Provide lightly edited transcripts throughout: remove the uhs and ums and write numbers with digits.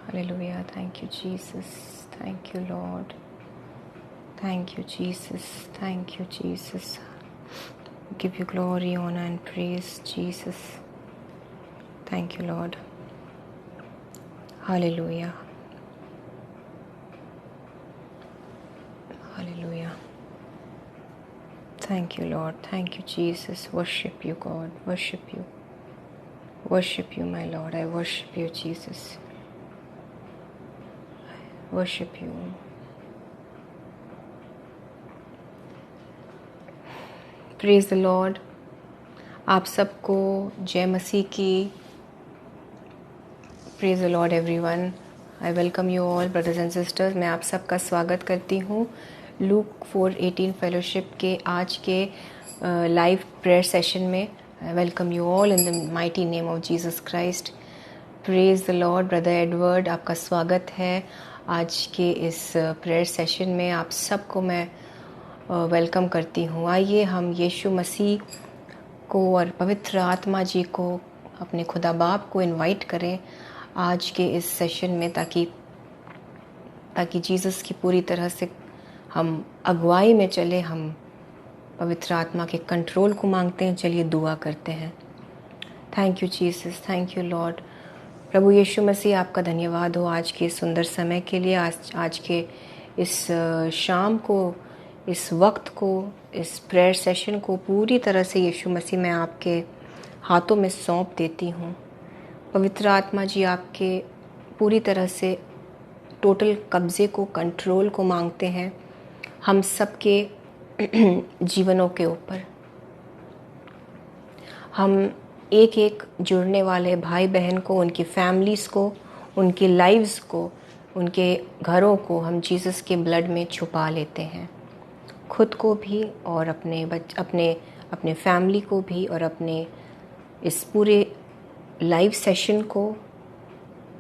Hallelujah. Thank you, Jesus. Thank you, Lord. Thank you, Jesus. Thank you, Jesus. Give you glory, honor, and praise, Jesus. Thank you, Lord. Hallelujah. Hallelujah. Thank you, Lord. Thank you, Jesus. Worship you, God. Worship you. Worship you, my Lord. I worship you, Jesus. Worship you. Praise the Lord. आप सबको जय मसीह की। Praise the Lord everyone. I welcome you all brothers and sisters. मैं आप सबका स्वागत करती हूँ लूक 4:18 फेलोशिप के आज के लाइव प्रेयर सेशन में। आई welcome you all in the mighty name of Jesus Christ. Praise the Lord. Brother Edward, आपका स्वागत है आज के इस प्रेयर सेशन में। आप सबको मैं वेलकम करती हूँ। आइए हम यीशु मसीह को और पवित्र आत्मा जी को, अपने खुदा बाप को इनवाइट करें आज के इस सेशन में, ताकि जीसस की पूरी तरह से हम अगुवाई में चले। हम पवित्र आत्मा के कंट्रोल को मांगते हैं। चलिए दुआ करते हैं। Thank you Jesus, thank you Lord. प्रभु यीशु मसीह, आपका धन्यवाद हो आज के सुंदर समय के लिए, आज के इस शाम को, इस वक्त को, इस प्रेयर सेशन को पूरी तरह से यीशु मसीह मैं आपके हाथों में सौंप देती हूँ। पवित्र आत्मा जी, आपके पूरी तरह से टोटल कब्जे को, कंट्रोल को मांगते हैं हम सबके जीवनों के ऊपर। हम एक एक जुड़ने वाले भाई बहन को, उनकी फैमिलीज़ को, उनकी लाइव्स को, उनके घरों को हम जीसस के ब्लड में छुपा लेते हैं। खुद को भी और अपने फैमिली को भी, और अपने इस पूरे लाइव सेशन को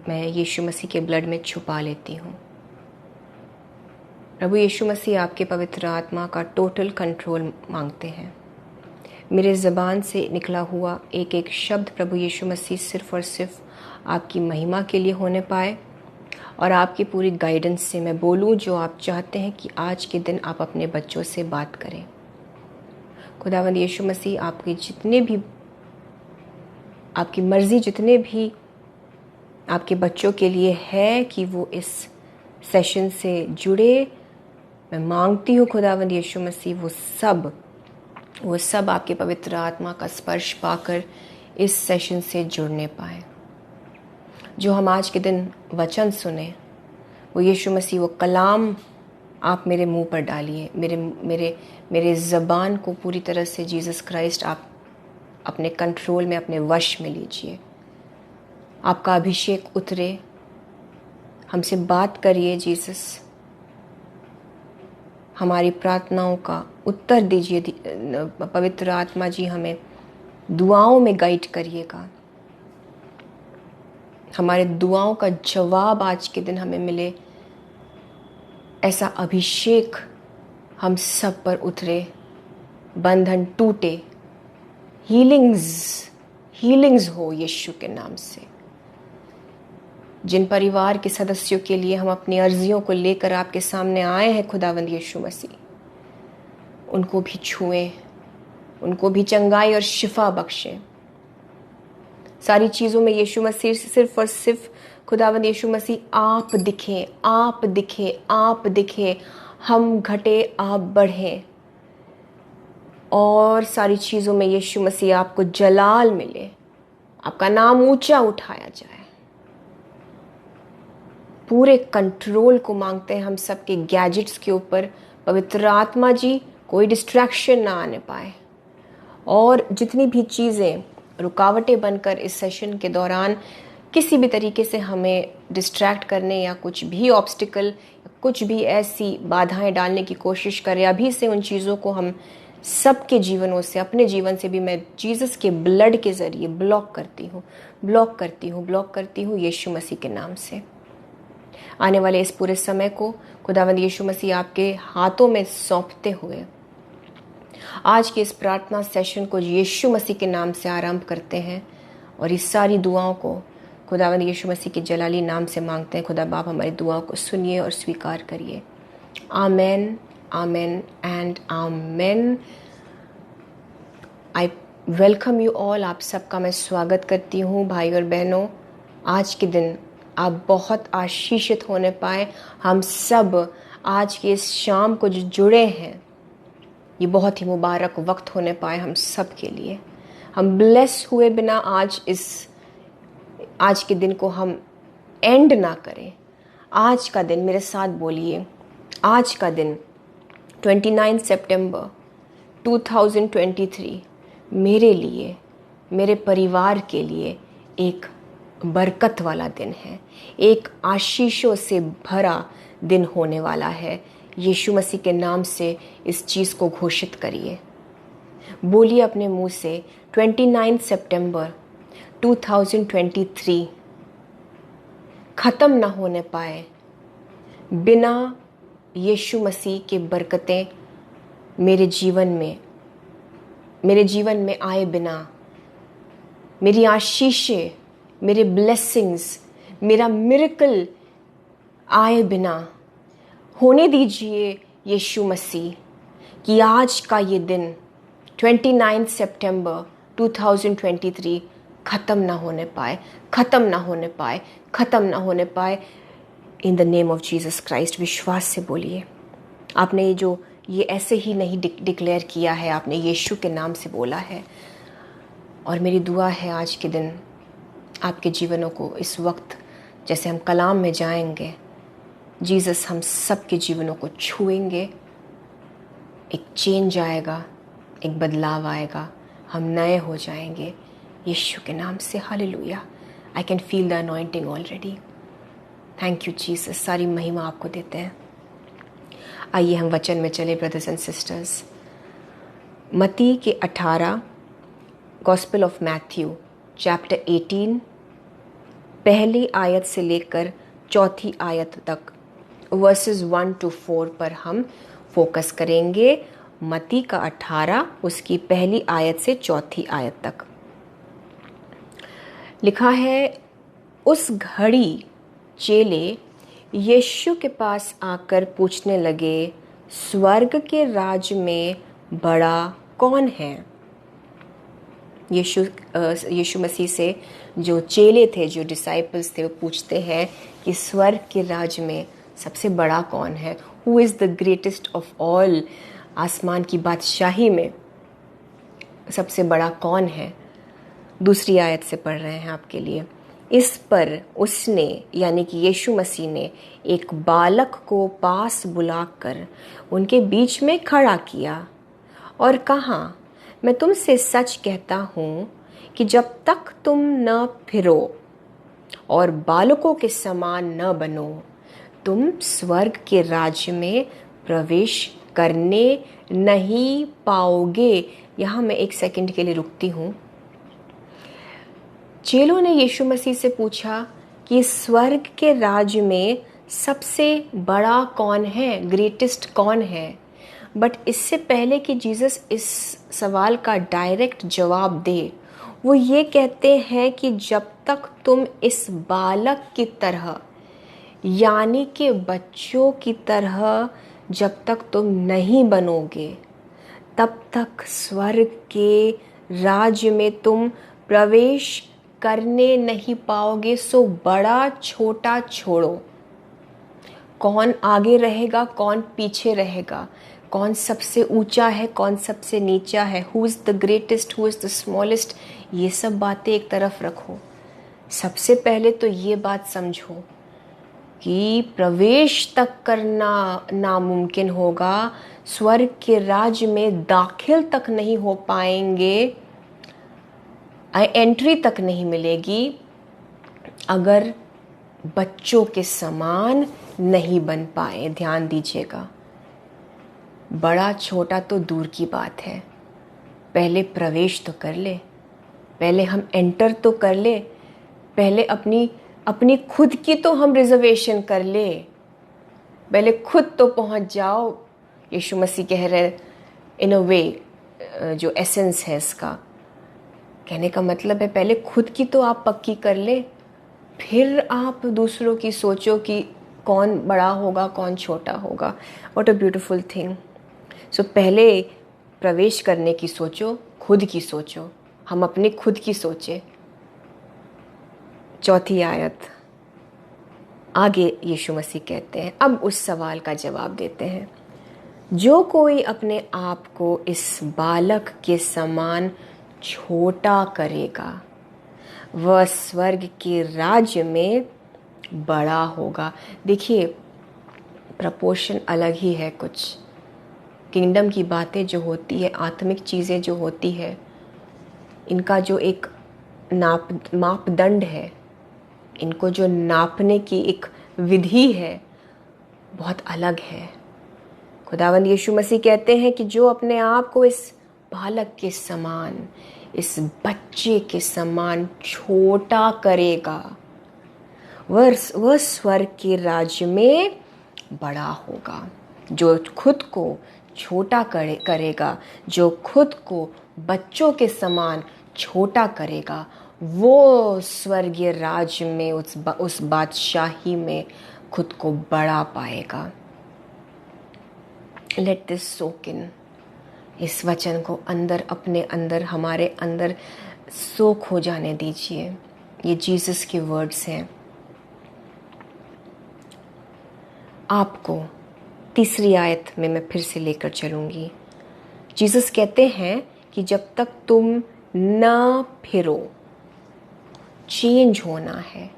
मैं यीशु मसीह के ब्लड में छुपा लेती हूँ। प्रभु यीशु मसीह, आपके पवित्र आत्मा का टोटल कंट्रोल मांगते हैं। मेरे ज़बान से निकला हुआ एक एक शब्द प्रभु यीशु मसीह सिर्फ़ और सिर्फ आपकी महिमा के लिए होने पाए, और आपकी पूरी गाइडेंस से मैं बोलूं जो आप चाहते हैं कि आज के दिन आप अपने बच्चों से बात करें। खुदावंद यीशु मसीह, आपकी मर्ज़ी जितने भी आपके बच्चों के लिए है कि वो इस सेशन से जुड़े, मैं मांगती हूँ खुदावंद यीशु मसीह वो सब आपके पवित्र आत्मा का स्पर्श पाकर इस सेशन से जुड़ने पाए। जो हम आज के दिन वचन सुने, वो यीशु मसीह, वो कलाम आप मेरे मुंह पर डालिए। मेरे ज़बान को पूरी तरह से जीसस क्राइस्ट आप अपने कंट्रोल में, अपने वश में लीजिए। आपका अभिषेक उतरे, हमसे बात करिए जीसस। हमारी प्रार्थनाओं का उत्तर दीजिए पवित्र आत्मा जी। हमें दुआओं में गाइड करिएगा। हमारे दुआओं का जवाब आज के दिन हमें मिले, ऐसा अभिषेक हम सब पर उतरे। बंधन टूटे, हीलिंग्स हो यीशु के नाम से। जिन परिवार के सदस्यों के लिए हम अपनी अर्जियों को लेकर आपके सामने आए हैं खुदावंद यीशु मसीह, उनको भी छुएं, उनको भी चंगाई और शिफा बख्शें। सारी चीज़ों में यीशु मसीह सिर्फ और सिर्फ खुदावंद यीशु मसीह आप दिखें, आप दिखें, आप दिखें। हम घटे, आप बढ़ें, और सारी चीज़ों में यीशु मसीह आपको जलाल मिले, आपका नाम ऊंचा उठाया जाए। पूरे कंट्रोल को मांगते हैं हम सबके गैजेट्स के ऊपर। पवित्र आत्मा जी, कोई डिस्ट्रैक्शन ना आने पाए, और जितनी भी चीज़ें रुकावटें बनकर इस सेशन के दौरान किसी भी तरीके से हमें डिस्ट्रैक्ट करने या कुछ भी ऑब्स्टिकल, कुछ भी ऐसी बाधाएं डालने की कोशिश करें, अभी से उन चीज़ों को हम सबके जीवनों से, अपने जीवन से भी मैं जीसस के ब्लड के ज़रिए ब्लॉक करती हूँ यीशु मसीह के नाम से। आने वाले इस पूरे समय को खुदावंद यीशु मसीह आपके हाथों में सौंपते हुए आज के इस प्रार्थना सेशन को यीशु मसीह के नाम से आरंभ करते हैं, और इस सारी दुआओं को खुदावंद यीशु मसीह के जलाली नाम से मांगते हैं। खुदा बाप हमारी दुआओं को सुनिए और स्वीकार करिए। Amen, amen and amen. I welcome you all. आप सबका मैं स्वागत करती हूँ भाई और बहनों। आज के दिन आप बहुत आशीषित होने पाए। हम सब आज के इस शाम को जो जुड़े हैं, ये बहुत ही मुबारक वक्त होने पाए हम सब के लिए। हम ब्लेस हुए बिना आज के दिन को हम एंड ना करें। आज का दिन, मेरे साथ बोलिए, आज का दिन 29 सितंबर 2023 मेरे लिए, मेरे परिवार के लिए एक बरकत वाला दिन है, एक आशीषों से भरा दिन होने वाला है। यीशु मसीह के नाम से इस चीज़ को घोषित करिए। बोलिए अपने मुंह से, 29 सितंबर 2023 ख़त्म ना होने पाए बिना यीशु मसीह के बरकतें मेरे जीवन में आए बिना, मेरी आशीषें, मेरे ब्लेसिंग्स, मेरा मिरेकल आए बिना। होने दीजिए यीशु मसीह कि आज का ये दिन 29 सितंबर 2023 ख़त्म ना होने पाए, ख़त्म ना होने पाए, ख़त्म ना होने पाए। इन the name of Jesus Christ. विश्वास से बोलिए। आपने ये ऐसे ही नहीं डिक्लेयर किया है, आपने यीशु के नाम से बोला है। और मेरी दुआ है आज के दिन आपके जीवनों को, इस वक्त जैसे हम कलाम में जाएंगे, जीसस हम सब के जीवनों को छुएंगे। एक चेंज आएगा, एक बदलाव आएगा, हम नए हो जाएंगे यीशु के नाम से। Hallelujah. I can feel the anointing already. Thank you Jesus. सारी महिमा आपको देते हैं। आइए हम वचन में चले ब्रदर्स एंड सिस्टर्स। मत्ती के 18, गॉस्पेल ऑफ मैथ्यू चैप्टर 18 पहली आयत से लेकर चौथी आयत तक, वर्सेस 1 to 4 पर हम फोकस करेंगे। मत्ती का 18 उसकी पहली आयत से चौथी आयत तक लिखा है, उस घड़ी चेले यीशु के पास आकर पूछने लगे, स्वर्ग के राज्य में बड़ा कौन है? यीशु मसीह से जो चेले थे, जो डिसाइपल्स थे, वो पूछते हैं कि स्वर्ग के राज्य में सबसे बड़ा कौन है? Who is the greatest of all? आसमान की बादशाही में सबसे बड़ा कौन है? दूसरी आयत से पढ़ रहे हैं आपके लिए। इस पर उसने, यानी कि यीशु मसीह ने, एक बालक को पास बुलाकर उनके बीच में खड़ा किया और कहा, मैं तुमसे सच कहता हूँ कि जब तक तुम न फिरो और बालकों के समान न बनो, तुम स्वर्ग के राज्य में प्रवेश करने नहीं पाओगे। यहाँ मैं एक सेकंड के लिए रुकती हूँ। चेलों ने यीशु मसीह से पूछा कि स्वर्ग के राज्य में सबसे बड़ा कौन है, ग्रेटेस्ट कौन है? बट इससे पहले कि जीसस इस सवाल का डायरेक्ट जवाब दे, वो ये कहते हैं कि जब तक तुम इस बालक की तरह, यानी कि बच्चों की तरह जब तक तुम नहीं बनोगे, तब तक स्वर्ग के राज्य में तुम प्रवेश करने नहीं पाओगे। सो बड़ा छोटा छोड़ो, कौन आगे रहेगा, कौन पीछे रहेगा, कौन सबसे ऊंचा है, कौन सबसे नीचा है, who is the greatest, who is the smallest, ये सब बातें एक तरफ रखो। सबसे पहले तो ये बात समझो कि प्रवेश तक करना नामुमकिन होगा, स्वर्ग के राज्य में दाखिल तक नहीं हो पाएंगे, एंट्री तक नहीं मिलेगी अगर बच्चों के समान नहीं बन पाए। ध्यान दीजिएगा, बड़ा छोटा तो दूर की बात है, पहले प्रवेश तो कर ले, पहले हम एंटर तो कर ले, पहले अपनी खुद की तो हम रिजर्वेशन कर ले, पहले खुद तो पहुंच जाओ। यीशु मसीह कह रहे, इन अ वे, जो एसेंस है इसका कहने का मतलब है, पहले खुद की तो आप पक्की कर ले, फिर आप दूसरों की सोचो कि कौन बड़ा होगा कौन छोटा होगा। What a beautiful thing. So पहले प्रवेश करने की सोचो, खुद की सोचो। हम अपनी खुद की सोचे। चौथी आयत आगे यीशु मसीह कहते हैं, अब उस सवाल का जवाब देते हैं, जो कोई अपने आप को इस बालक के समान छोटा करेगा वह स्वर्ग के राज्य में बड़ा होगा। देखिए, प्रपोर्शन अलग ही है। कुछ किंगडम की बातें जो होती है, आत्मिक चीज़ें जो होती है, इनका जो एक मापदंड है, इनको जो नापने की एक विधि है, बहुत अलग है। खुदावंद यीशु मसीह कहते हैं कि जो अपने आप को इस बालक के समान, इस बच्चे के समान छोटा करेगा वह स्वर्ग के राज्य में बड़ा होगा। जो खुद को छोटा करेगा, जो खुद को बच्चों के समान छोटा करेगा, वो स्वर्गीय राज्य में उस बादशाही में खुद को बड़ा पाएगा। लेट दिस सोक इन। इस वचन को अंदर, अपने अंदर, हमारे अंदर सोख हो जाने दीजिए। ये जीसस के वर्ड्स हैं। आपको तीसरी आयत में मैं फिर से लेकर चलूंगी। जीसस कहते हैं कि जब तक तुम ना फिरो, चेंज होना है।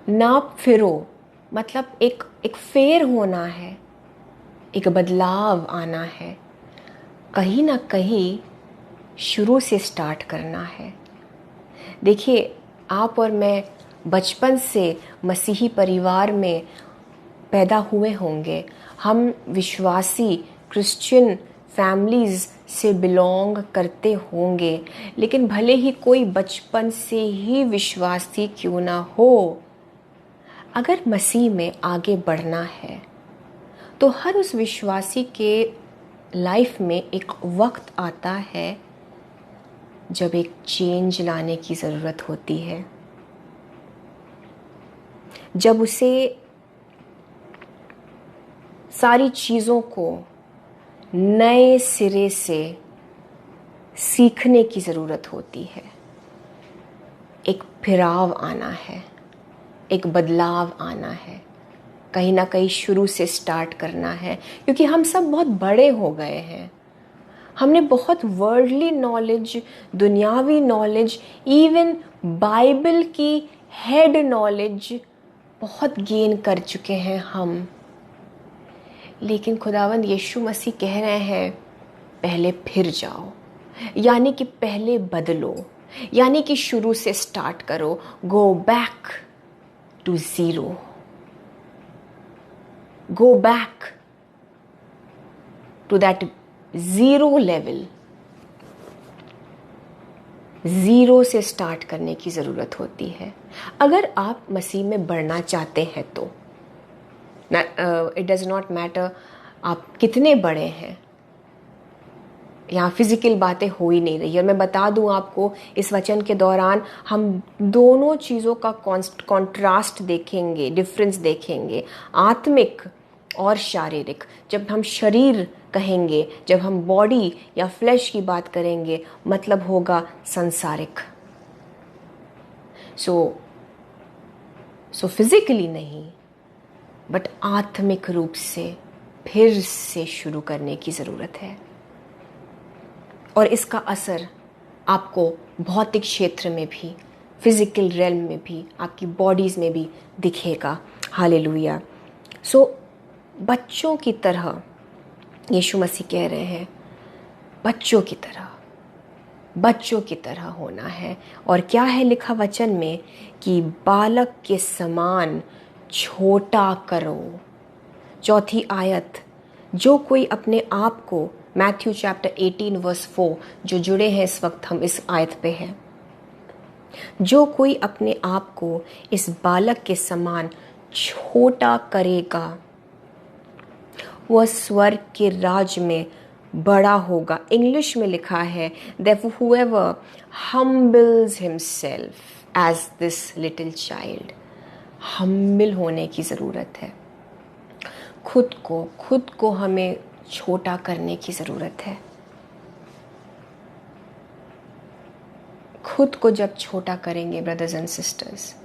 ना फिरो मतलब एक फेर होना है, एक बदलाव आना है, कहीं ना कहीं शुरू से स्टार्ट करना है। देखिए, आप और मैं बचपन से मसीही परिवार में पैदा हुए होंगे। हम विश्वासी क्रिश्चियन फैमिलीज़ से बिलोंग करते होंगे, लेकिन भले ही कोई बचपन से ही विश्वासी क्यों ना हो, अगर मसीह में आगे बढ़ना है तो हर उस विश्वासी के लाइफ में एक वक्त आता है जब एक चेंज लाने की ज़रूरत होती है, जब उसे सारी चीज़ों को नए सिरे से सीखने की ज़रूरत होती है। एक फिराव आना है, एक बदलाव आना है, कहीं ना कहीं शुरू से स्टार्ट करना है, क्योंकि हम सब बहुत बड़े हो गए हैं। हमने बहुत वर्ल्डली नॉलेज, दुनियावी नॉलेज, इवन बाइबल की हेड नॉलेज बहुत गेन कर चुके हैं हम। लेकिन खुदावंद यीशु मसीह कह रहे हैं, पहले फिर जाओ, यानी कि पहले बदलो, यानी कि शुरू से स्टार्ट करो। Go back to zero, go back to that zero level. Zero से स्टार्ट करने की ज़रूरत होती है अगर आप मसीह में बढ़ना चाहते हैं तो। इट डज़ नॉट मैटर आप कितने बड़े हैं। यहाँ फिजिकल बातें हो ही नहीं रही। और मैं बता दूँ आपको, इस वचन के दौरान हम दोनों चीज़ों का कॉन्ट्रास्ट देखेंगे, डिफरेंस देखेंगे, आत्मिक और शारीरिक। जब हम शरीर कहेंगे, जब हम बॉडी या फ्लैश की बात करेंगे, मतलब होगा संसारिक। सो फिजिकली नहीं, बट आत्मिक रूप से फिर से शुरू करने की ज़रूरत है। और इसका असर आपको भौतिक क्षेत्र में भी, फिजिकल रेल्म में भी, आपकी बॉडीज़ में भी दिखेगा। हालेलुया। सो बच्चों की तरह यीशु मसीह कह रहे हैं, बच्चों की तरह, बच्चों की तरह होना है। और क्या है लिखा वचन में कि बालक के समान छोटा करो। चौथी आयत, जो कोई अपने आप को, मैथ्यू चैप्टर 18 वर्स 4, जो जुड़े हैं इस वक्त हम इस आयत पे हैं, जो कोई अपने आप को इस बालक के समान छोटा करेगा वह स्वर्ग के राज में बड़ा होगा। इंग्लिश में लिखा है, therefore whoever humbles himself as this little child. Humble होने की ज़रूरत है। खुद को हमें छोटा करने की ज़रूरत है। खुद को जब छोटा करेंगे ब्रदर्स एंड सिस्टर्स,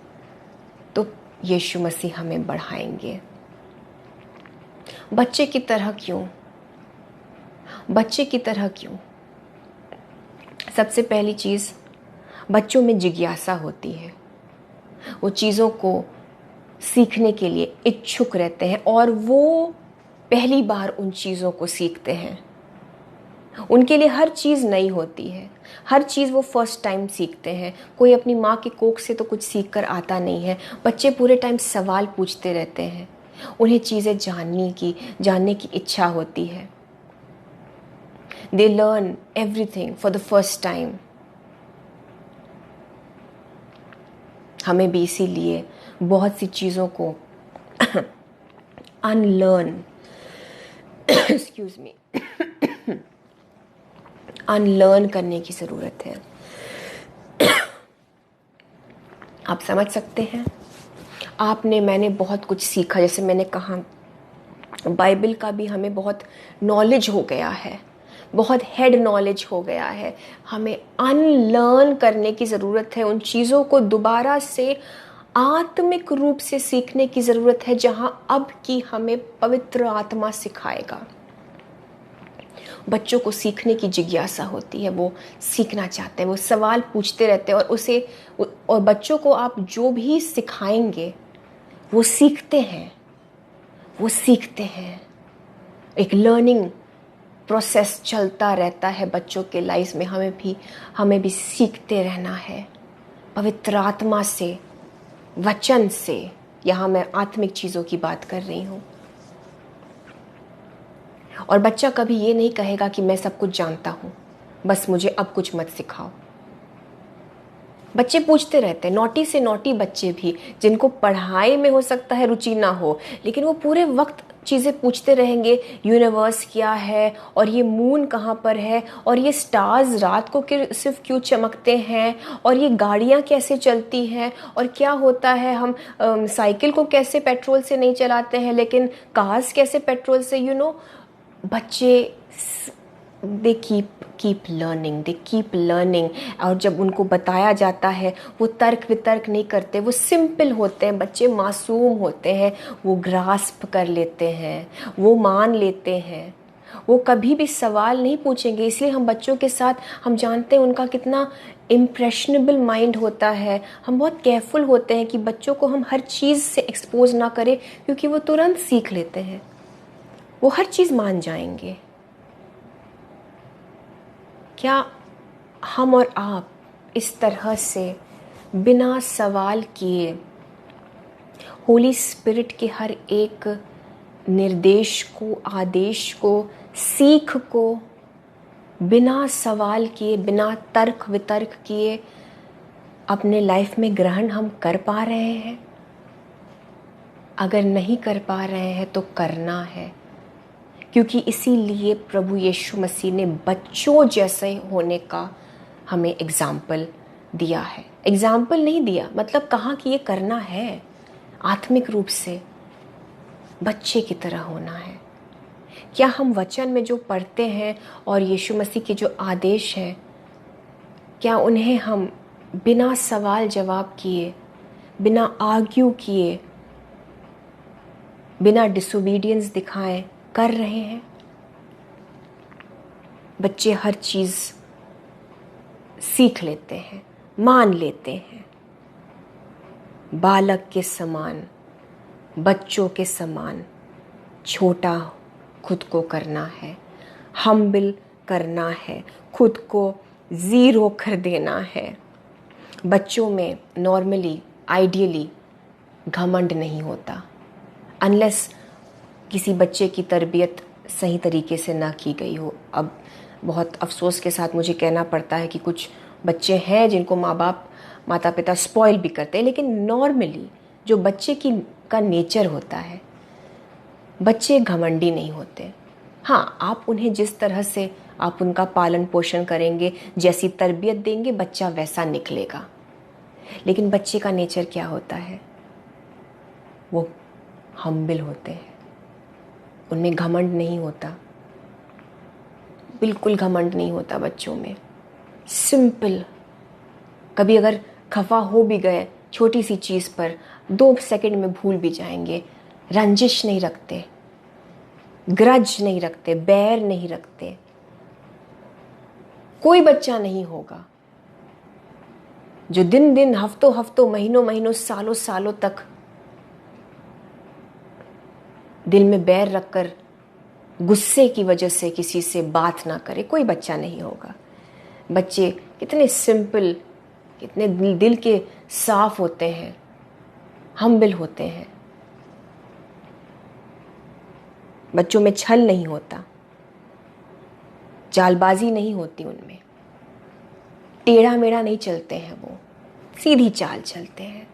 तो यीशु मसीह हमें बढ़ाएंगे। बच्चे की तरह क्यों? बच्चे की तरह क्यों? सबसे पहली चीज़, बच्चों में जिज्ञासा होती है। वो चीज़ों को सीखने के लिए इच्छुक रहते हैं और वो पहली बार उन चीज़ों को सीखते हैं। उनके लिए हर चीज़ नई होती है, हर चीज़ वो फर्स्ट टाइम सीखते हैं। कोई अपनी माँ की कोख से तो कुछ सीख कर आता नहीं है। बच्चे पूरे टाइम सवाल पूछते रहते हैं, उन्हें चीज़ें जानने की इच्छा होती है। They learn everything for the first time. हमें भी इसीलिए बहुत सी चीज़ों को अनलर्न एक्सक्यूज मी अनलर्न करने की ज़रूरत है। आप समझ सकते हैं, मैंने बहुत कुछ सीखा। जैसे मैंने कहा, बाइबल का भी हमें बहुत नॉलेज हो गया है, बहुत हेड नॉलेज हो गया है। हमें अनलर्न करने की ज़रूरत है। उन चीज़ों को दोबारा से आत्मिक रूप से सीखने की ज़रूरत है, जहां अब की हमें पवित्र आत्मा सिखाएगा। बच्चों को सीखने की जिज्ञासा होती है, वो सीखना चाहते हैं, वो सवाल पूछते रहते हैं और बच्चों को आप जो भी सिखाएंगे वो सीखते हैं। एक लर्निंग प्रोसेस चलता रहता है बच्चों के लाइफ में। हमें भी सीखते रहना है पवित्र आत्मा से, वचन से। यहाँ मैं आत्मिक चीज़ों की बात कर रही हूँ। और बच्चा कभी ये नहीं कहेगा कि मैं सब कुछ जानता हूँ, बस मुझे अब कुछ मत सिखाओ। बच्चे पूछते रहते हैं, नोटी से नोटी बच्चे भी, जिनको पढ़ाई में हो सकता है रुचि ना हो, लेकिन वो पूरे वक्त चीज़ें पूछते रहेंगे। यूनिवर्स क्या है, और ये मून कहाँ पर है, और ये स्टार्स रात को सिर्फ क्यों चमकते हैं, और ये गाड़ियाँ कैसे चलती हैं, और क्या होता है, हम साइकिल को कैसे पेट्रोल से नहीं चलाते हैं लेकिन कार्स कैसे पेट्रोल से। बच्चे दे कीप लर्निंग। और जब उनको बताया जाता है, वो तर्क वितर्क नहीं करते, वो सिंपल होते हैं। बच्चे मासूम होते हैं, वो ग्रास्प कर लेते हैं, वो मान लेते हैं, वो कभी भी सवाल नहीं पूछेंगे। इसलिए हम बच्चों के साथ, हम जानते हैं उनका कितना इम्प्रेशनेबल माइंड होता है। हम बहुत केयरफुल होते हैं कि बच्चों को हम हर चीज़ से एक्सपोज ना करें, क्योंकि वो तुरंत सीख लेते हैं, वो हर चीज़ मान जाएंगे। क्या हम और आप इस तरह से बिना सवाल किए होली स्पिरिट के हर एक निर्देश को, आदेश को, सीख को बिना सवाल किए, बिना तर्क वितर्क किए अपने लाइफ में ग्रहण हम कर पा रहे हैं? अगर नहीं कर पा रहे हैं तो करना है, क्योंकि इसीलिए प्रभु यीशु मसीह ने बच्चों जैसे होने का हमें एग्जाम्पल दिया है। एग्जाम्पल नहीं दिया, मतलब कहा कि ये करना है, आत्मिक रूप से बच्चे की तरह होना है। क्या हम वचन में जो पढ़ते हैं और यीशु मसीह के जो आदेश हैं, क्या उन्हें हम बिना सवाल जवाब किए, बिना आर्ग्यू किए, बिना डिसोबीडियंस दिखाए कर रहे हैं? बच्चे हर चीज़ सीख लेते हैं, मान लेते हैं। बालक के समान, बच्चों के समान छोटा खुद को करना है, हम्बिल करना है, खुद को ज़ीरो कर देना है। बच्चों में नॉर्मली, आइडियली घमंड नहीं होता, अनलेस किसी बच्चे की तरबियत सही तरीके से ना की गई हो। अब बहुत अफसोस के साथ मुझे कहना पड़ता है कि कुछ बच्चे हैं जिनको माता पिता स्पॉइल भी करते हैं, लेकिन नॉर्मली जो बच्चे का नेचर होता है, बच्चे घमंडी नहीं होते। हाँ, आप उन्हें जिस तरह से आप उनका पालन पोषण करेंगे, जैसी तरबियत देंगे, बच्चा वैसा निकलेगा। लेकिन बच्चे का नेचर क्या होता है? वो हम्बल होते हैं, उनमें घमंड नहीं होता, बिल्कुल घमंड नहीं होता बच्चों में। सिंपल, कभी अगर खफा हो भी गए छोटी सी चीज़ पर 2 सेकंड में भूल भी जाएंगे। रंजिश नहीं रखते, ग्रज नहीं रखते, बैर नहीं रखते। कोई बच्चा नहीं होगा जो दिन दिन, हफ्तों हफ्तों, महीनों महीनों, सालों सालों तक दिल में बैर रखकर गुस्से की वजह से किसी से बात ना करे। कोई बच्चा नहीं होगा। बच्चे कितने सिंपल, कितने दिल के साफ होते हैं, हम्बल होते हैं। बच्चों में छल नहीं होता, चालबाजी नहीं होती उनमें, टेढ़ा मेढ़ा नहीं चलते हैं, वो सीधी चाल चलते हैं,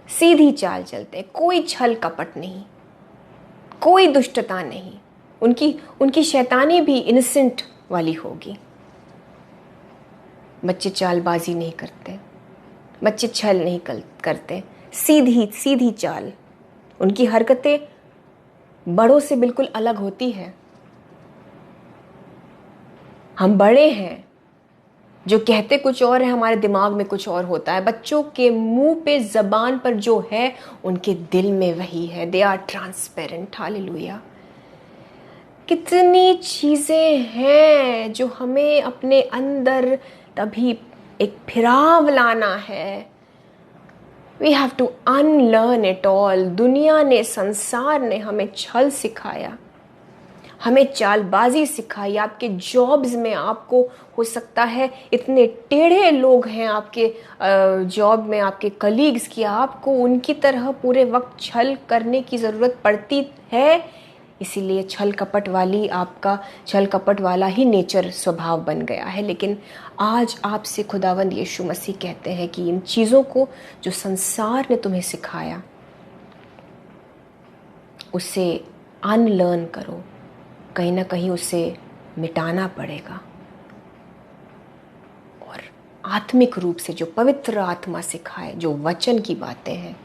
सीधी चाल चलते हैं। कोई छल कपट नहीं, कोई दुष्टता नहीं। उनकी शैतानी भी इनोसेंट वाली होगी। बच्चे चालबाजी नहीं करते, बच्चे छल नहीं करते, सीधी सीधी चाल। उनकी हरकतें बड़ों से बिल्कुल अलग होती है। हम बड़े हैं, जो कहते कुछ और है, हमारे दिमाग में कुछ और होता है। बच्चों के मुंह पे, जबान पर जो है, उनके दिल में वही है। They are transparent. हालेलुया। कितनी चीजें हैं जो हमें अपने अंदर तभी एक फिराव लाना है। We have to unlearn it all. दुनिया ने, संसार ने हमें छल सिखाया, हमें चालबाजी सिखाई। आपके जॉब्स में आपको हो सकता है इतने टेढ़े लोग हैं आपके जॉब में, आपके कलीग्स की, आपको उनकी तरह पूरे वक्त छल करने की ज़रूरत पड़ती है। इसीलिए छल कपट वाला ही नेचर, स्वभाव बन गया है। लेकिन आज आपसे खुदावंद यीशु मसीह कहते हैं कि इन चीज़ों को जो संसार ने तुम्हें सिखाया, उसे अनलर्न करो। कहीं ना कहीं उसे मिटाना पड़ेगा और आत्मिक रूप से जो पवित्र आत्मा सिखाए, जो वचन की बातें हैं,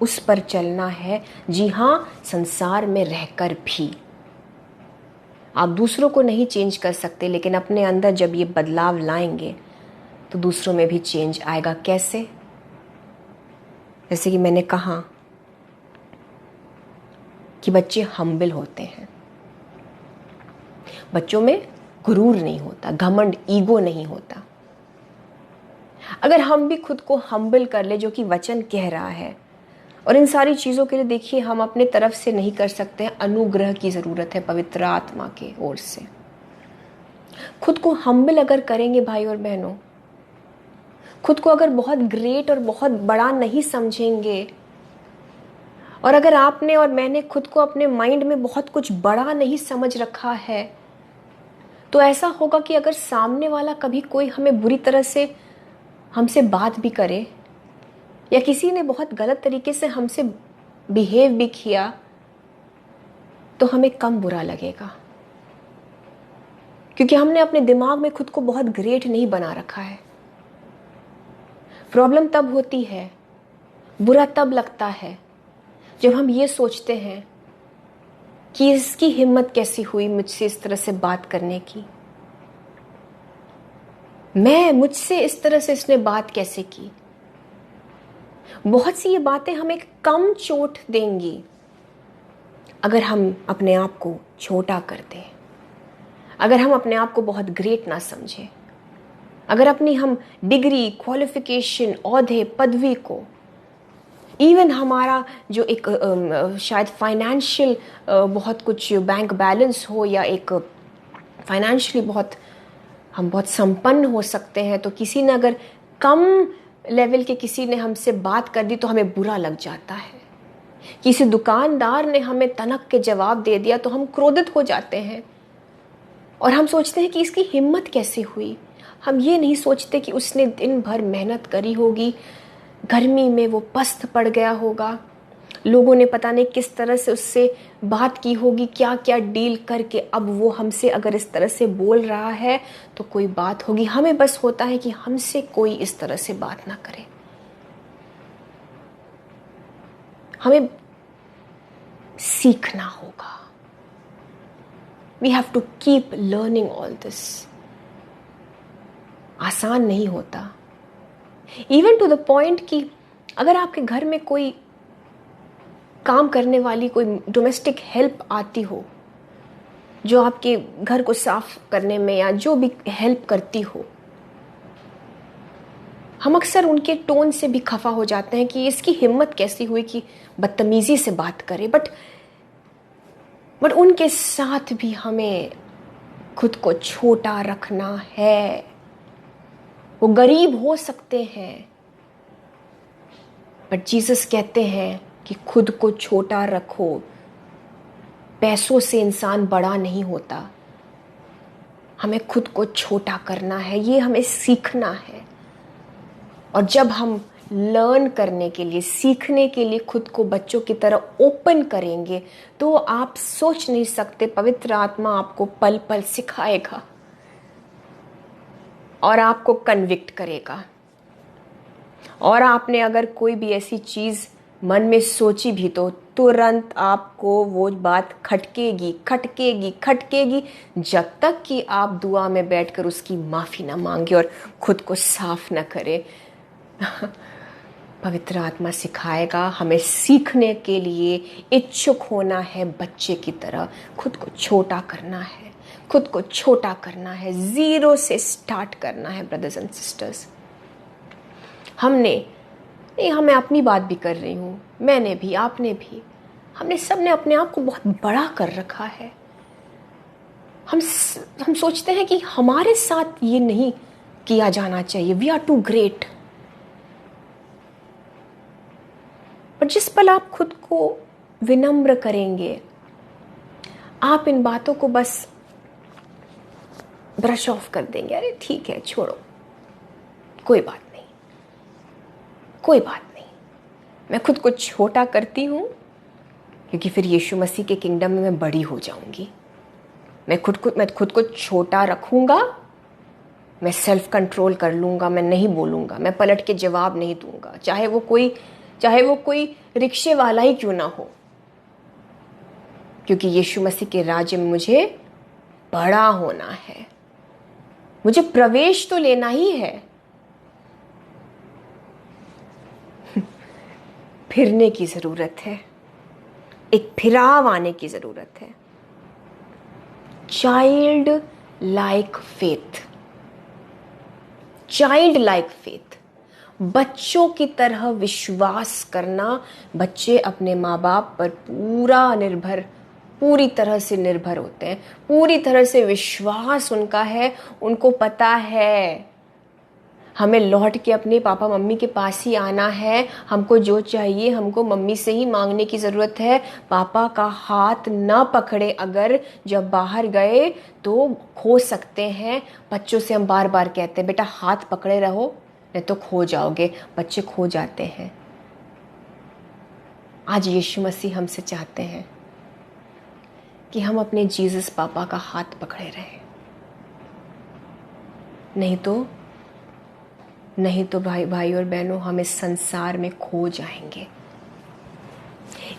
उस पर चलना है। जी हाँ, संसार में रहकर भी आप दूसरों को नहीं चेंज कर सकते, लेकिन अपने अंदर जब ये बदलाव लाएंगे तो दूसरों में भी चेंज आएगा। कैसे? जैसे कि मैंने कहा कि बच्चे हम्बल होते हैं, बच्चों में गुरूर नहीं होता, घमंड, ईगो नहीं होता। अगर हम भी खुद को हम्बल कर ले, जो कि वचन कह रहा है, और इन सारी चीज़ों के लिए देखिए हम अपने तरफ से नहीं कर सकते हैं, अनुग्रह की ज़रूरत है पवित्र आत्मा के ओर से। खुद को हम्बल अगर करेंगे भाई और बहनों, खुद को अगर बहुत ग्रेट और बहुत बड़ा नहीं समझेंगे, और अगर आपने और मैंने खुद को अपने माइंड में बहुत कुछ बड़ा नहीं समझ रखा है, तो ऐसा होगा कि अगर सामने वाला कभी कोई हमें बुरी तरह से हमसे बात भी करे, या किसी ने बहुत गलत तरीके से हमसे बिहेव भी किया, तो हमें कम बुरा लगेगा, क्योंकि हमने अपने दिमाग में खुद को बहुत ग्रेट नहीं बना रखा है। प्रॉब्लम तब होती है, बुरा तब लगता है, जब हम ये सोचते हैं कि इसकी हिम्मत कैसी हुई मुझसे इस तरह से बात करने की, मुझसे इस तरह से इसने बात कैसे की। बहुत सी ये बातें हमें कम चोट देंगी अगर हम अपने आप को छोटा कर दें, अगर हम अपने आप को बहुत ग्रेट ना समझें, अगर अपनी हम डिग्री, क्वालिफिकेशन, औहदे, पदवी को, इवन हमारा जो एक शायद फाइनेंशियल बहुत कुछ बैंक बैलेंस हो, या एक फाइनेंशियली हम बहुत संपन्न हो सकते हैं, तो किसी ने अगर कम लेवल के किसी ने हमसे बात कर दी तो हमें बुरा लग जाता है। किसी दुकानदार ने हमें तनक के जवाब दे दिया तो हम क्रोधित हो जाते हैं, और हम सोचते हैं कि इसकी हिम्मत कैसे हुई। हम ये नहीं सोचते कि उसने दिन भर मेहनत करी होगी, गर्मी में वो पस्त पड़ गया होगा, लोगों ने पता नहीं किस तरह से उससे बात की होगी, क्या क्या डील करके अब वो हमसे अगर इस तरह से बोल रहा है तो कोई बात होगी। हमें बस होता है कि हमसे कोई इस तरह से बात ना करे। हमें सीखना होगा। We have to keep learning all this. आसान नहीं होता। इवन टू द पॉइंट कि अगर आपके घर में कोई काम करने वाली कोई डोमेस्टिक हेल्प आती हो, जो आपके घर को साफ करने में या जो भी हेल्प करती हो, हम अक्सर उनके टोन से भी खफा हो जाते हैं कि इसकी हिम्मत कैसी हुई कि बदतमीजी से बात करे। बट उनके साथ भी हमें खुद को छोटा रखना है। वो गरीब हो सकते हैं, बट जीसस कहते हैं कि खुद को छोटा रखो। पैसों से इंसान बड़ा नहीं होता। हमें खुद को छोटा करना है, ये हमें सीखना है। और जब हम लर्न करने के लिए, सीखने के लिए खुद को बच्चों की तरह ओपन करेंगे, तो आप सोच नहीं सकते, पवित्र आत्मा आपको पल पल सिखाएगा और आपको कन्विक्ट करेगा। और आपने अगर कोई भी ऐसी चीज मन में सोची भी तो तुरंत आपको वो बात खटकेगी खटकेगी खटकेगी, जब तक कि आप दुआ में बैठकर उसकी माफी ना मांगे और खुद को साफ ना करें। पवित्र आत्मा सिखाएगा। हमें सीखने के लिए इच्छुक होना है, बच्चे की तरह खुद को छोटा करना है, खुद को छोटा करना है, जीरो से स्टार्ट करना है। ब्रदर्स एंड सिस्टर्स, मैं अपनी बात भी कर रही हूँ, मैंने भी, आपने भी, हमने सबने अपने आप को बहुत बड़ा कर रखा है। हम सोचते हैं कि हमारे साथ ये नहीं किया जाना चाहिए, वी आर टू ग्रेट। पर जिस पल आप खुद को विनम्र करेंगे, आप इन बातों को बस ब्रश ऑफ कर देंगे, अरे ठीक है, छोड़ो, कोई बात नहीं, कोई बात नहीं। मैं खुद को छोटा करती हूँ क्योंकि फिर यीशु मसीह के किंगडम में मैं बड़ी हो जाऊंगी। मैं खुद को छोटा रखूंगा, मैं सेल्फ कंट्रोल कर लूंगा, मैं नहीं बोलूंगा, मैं पलट के जवाब नहीं दूंगा, चाहे वो कोई रिक्शे वाला ही क्यों ना हो, क्योंकि यीशु मसीह के राज्य में मुझे बड़ा होना है, मुझे प्रवेश तो लेना ही है। फिरने की जरूरत है, एक फिराव आने की जरूरत है। Child like faith, child like faith, बच्चों की तरह विश्वास करना। बच्चे अपने माँ बाप पर पूरी तरह से निर्भर होते हैं, पूरी तरह से विश्वास उनका है। उनको पता है हमें लौट के अपने पापा मम्मी के पास ही आना है, हमको जो चाहिए हमको मम्मी से ही मांगने की ज़रूरत है। पापा का हाथ ना पकड़े अगर जब बाहर गए तो खो सकते हैं। बच्चों से हम बार बार कहते हैं बेटा हाथ पकड़े रहो नहीं तो खो जाओगे, बच्चे खो जाते हैं। आज यीशु मसीह हमसे चाहते हैं कि हम अपने जीसस पापा का हाथ पकड़े रहें, नहीं तो भाई और बहनों, हम इस संसार में खो जाएंगे।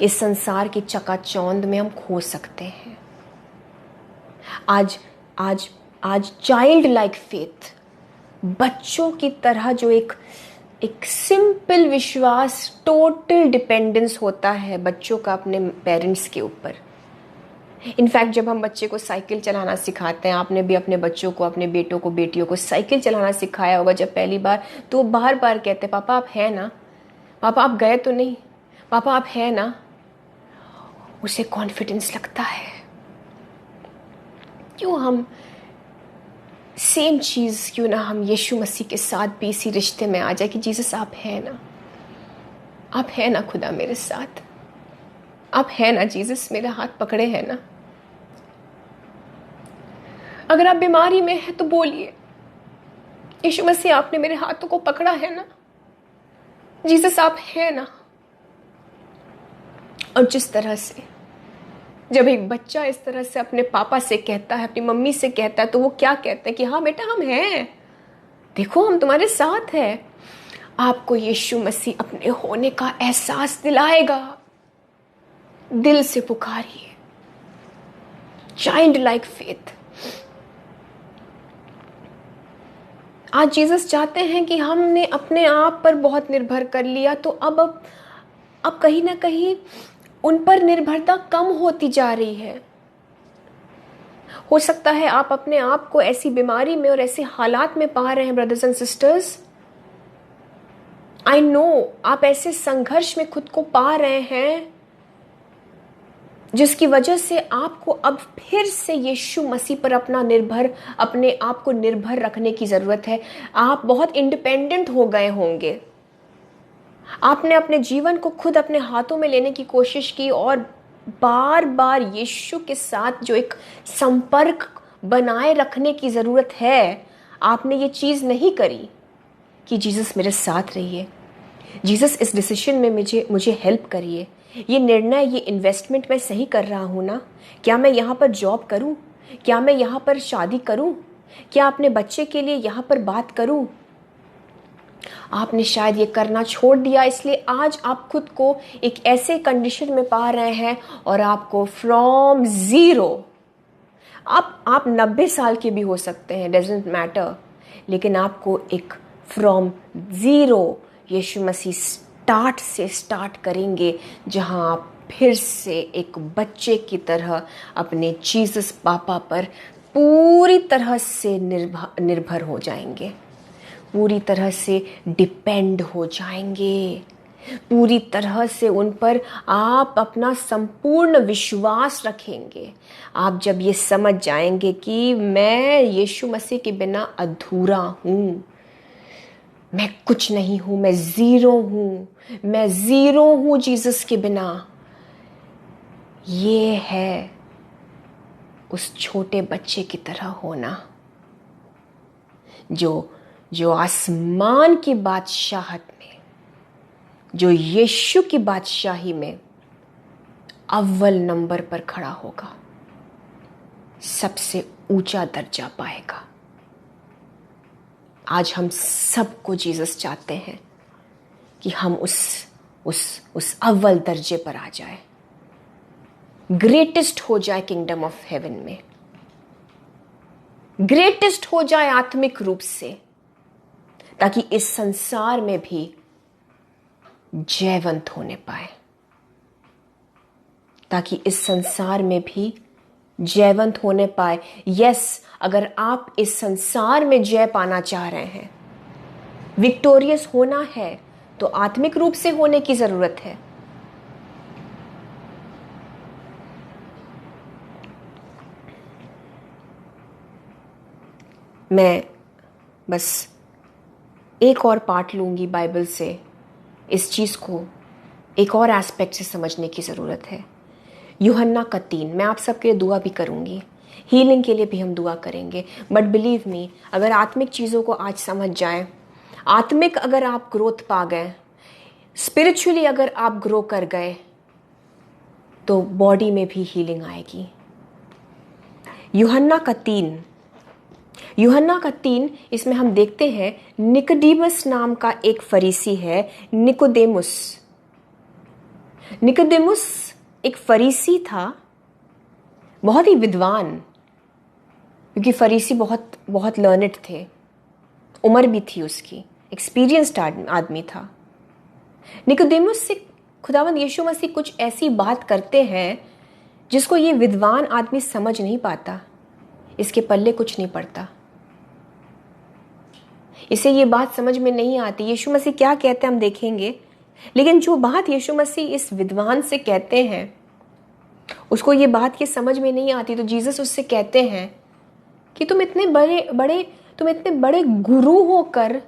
इस संसार की चकाचौंध में हम खो सकते हैं। आज चाइल्ड लाइक फेथ, बच्चों की तरह जो एक सिंपल विश्वास, टोटल डिपेंडेंस होता है बच्चों का अपने पेरेंट्स के ऊपर। इनफैक्ट जब हम बच्चे को साइकिल चलाना सिखाते हैं, आपने भी अपने बच्चों को, अपने बेटों को, बेटियों को साइकिल चलाना सिखाया होगा जब पहली बार, तो वो बार बार कहते हैं पापा आप हैं ना, पापा आप गए तो नहीं, पापा आप हैं ना। उसे कॉन्फिडेंस लगता है। क्यों हम सेम चीज क्यों ना हम यीशु मसीह के साथ भी इसी रिश्ते में आ जाए कि जीसस आप हैं ना, आप हैं ना खुदा मेरे साथ, आप हैं ना जीसस, मेरा हाथ पकड़े हैं ना। अगर आप बीमारी में हैं तो बोलिए यीशु मसीह आपने मेरे हाथों को पकड़ा है ना, जीसस आप हैं ना। और जिस तरह से जब एक बच्चा इस तरह से अपने पापा से कहता है, अपनी मम्मी से कहता है, तो वो क्या कहते हैं कि हाँ बेटा हम हैं, देखो हम तुम्हारे साथ हैं। आपको यीशु मसीह अपने होने का एहसास दिलाएगा। दिल से पुकारिए, चाइल्ड लाइक फेथ। आज जीसस चाहते हैं कि हमने अपने आप पर बहुत निर्भर कर लिया, तो अब कहीं ना कहीं उन पर निर्भरता कम होती जा रही है। हो सकता है आप अपने आप को ऐसी बीमारी में और ऐसे हालात में पा रहे हैं brothers and sisters, I know आप ऐसे संघर्ष में खुद को पा रहे हैं जिसकी वजह से आपको अब फिर से यीशु मसीह पर अपने आप को निर्भर रखने की ज़रूरत है। आप बहुत इंडिपेंडेंट हो गए होंगे, आपने अपने जीवन को खुद अपने हाथों में लेने की कोशिश की और बार बार यीशु के साथ जो एक संपर्क बनाए रखने की ज़रूरत है, आपने ये चीज़ नहीं करी कि जीसस मेरे साथ रहिए, जीसस इस डिसीजन में मुझे हेल्प करिए, ये निर्णय, ये इन्वेस्टमेंट मैं सही कर रहा हूँ ना, क्या मैं यहाँ पर जॉब करूँ, क्या मैं यहाँ पर शादी करूँ, क्या अपने बच्चे के लिए यहाँ पर बात करूँ। आपने शायद ये करना छोड़ दिया, इसलिए आज आप खुद को एक ऐसे कंडीशन में पा रहे हैं और आपको फ्रॉम ज़ीरो, आप 90 साल के भी हो सकते हैं, डजंट मैटर, लेकिन आपको एक फ्रॉम ज़ीरो यीशु मसीह स्टार्ट करेंगे, जहां आप फिर से एक बच्चे की तरह अपने जीसस पापा पर पूरी तरह से निर्भर हो जाएंगे, पूरी तरह से डिपेंड हो जाएंगे, पूरी तरह से उन पर आप अपना संपूर्ण विश्वास रखेंगे। आप जब ये समझ जाएंगे कि मैं यीशु मसीह के बिना अधूरा हूँ, मैं कुछ नहीं हूँ, मैं ज़ीरो हूँ जीसस के बिना, ये है उस छोटे बच्चे की तरह होना जो आसमान की बादशाहत में, जो यीशु की बादशाही में अव्वल नंबर पर खड़ा होगा, सबसे ऊंचा दर्जा पाएगा। आज हम सबको जीसस चाहते हैं कि हम उस अव्वल दर्जे पर आ जाए, ग्रेटेस्ट हो जाए किंगडम ऑफ हेवन में, ग्रेटेस्ट हो जाए आत्मिक रूप से, ताकि इस संसार में भी जयवंत होने पाए, ताकि इस संसार में भी जयवंत होने पाए। यस, अगर आप इस संसार में जय पाना चाह रहे हैं, विक्टोरियस होना है, तो आत्मिक रूप से होने की जरूरत है। मैं बस एक और पार्ट लूंगी बाइबल से, इस चीज को एक और एस्पेक्ट से समझने की जरूरत है। यूहन्ना का 3, मैं आप सबके लिए दुआ भी करूंगी, हीलिंग के लिए भी हम दुआ करेंगे। बट बिलीव मी, अगर आत्मिक चीज़ों को आज समझ जाए, आत्मिक अगर आप ग्रोथ पा गए, स्पिरिचुअली अगर आप ग्रो कर गए, तो बॉडी में भी हीलिंग आएगी। यूहन्ना का 3 इसमें हम देखते हैं, निकोदेमुस नाम का एक फरीसी है। निकोदेमुस एक फरीसी था, बहुत ही विद्वान, क्योंकि फरीसी बहुत लर्नेड थे, उम्र भी थी उसकी, एक्सपीरियंस्ड आदमी था। निकोदेमुस से खुदावंद यीशु मसीह कुछ ऐसी बात करते हैं जिसको ये विद्वान आदमी समझ नहीं पाता, इसके पल्ले कुछ नहीं पड़ता, इसे ये बात समझ में नहीं आती। यीशु मसीह क्या कहते हैं हम देखेंगे, लेकिन जो बात यीशु मसीह इस विद्वान से कहते हैं, उसको ये बात ये समझ में नहीं आती, तो जीसस उससे कहते हैं कि तुम इतने बड़े गुरु होकर,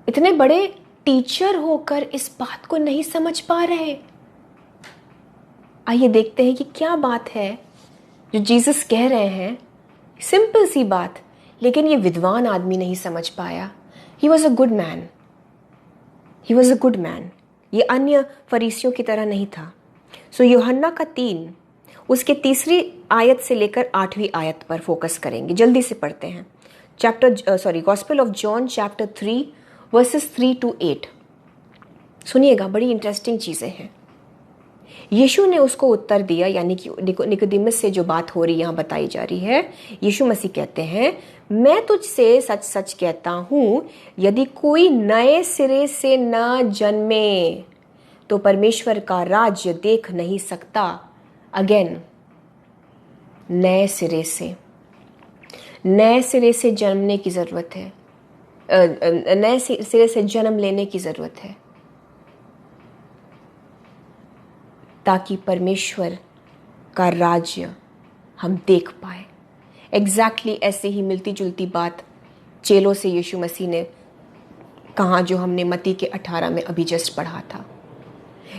इतने बड़े टीचर होकर इस बात को नहीं समझ पा रहे। आइए देखते हैं कि क्या बात है जो जीसस कह रहे हैं। सिंपल सी बात, लेकिन ये विद्वान आदमी नहीं समझ पाया। He was a good man, ये अन्य फरीसियों की तरह नहीं था। सो यूहन्ना का 3 उसके 3री आयत से लेकर 8वीं आयत पर फोकस करेंगे। जल्दी से पढ़ते हैं। Gospel of John chapter 3 versus 3 to 8। सुनिएगा, बड़ी इंटरेस्टिंग चीजें हैं। यीशु ने उसको उत्तर दिया, यानी कि निकोदेमस से जो बात हो रही यहां बताई जा रही है। यीशु मसीह कहते हैं, मैं तुझसे सच सच कहता हूं, यदि कोई नए सिरे से न जन्मे तो परमेश्वर का राज्य देख नहीं सकता। अगेन, नए सिरे से जन्मने की जरूरत है, नए सिरे से जन्म लेने की जरूरत है, ताकि परमेश्वर का राज्य हम देख पाए। एग्जैक्टली ऐसे ही मिलती जुलती बात चेलों से यीशु मसीह ने कहा, जो हमने मत्ती के 18 में अभी जस्ट पढ़ा था।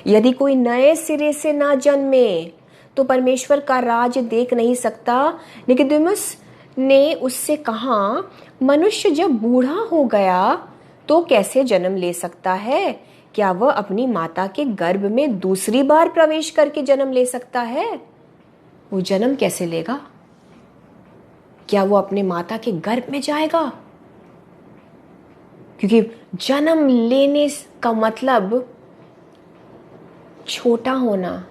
यदि कोई नए सिरे से ना जन्मे तो परमेश्वर का राज्य देख नहीं सकता। निकोदेमुस ने उससे कहा, मनुष्य जब बूढ़ा हो गया तो कैसे जन्म ले सकता है? क्या वह अपनी माता के गर्भ में दूसरी बार प्रवेश करके जन्म ले सकता है? वो जन्म कैसे लेगा? क्या वो अपने माता के गर्भ में जाएगा? क्योंकि जन्म लेने का मतलब छोटा होना।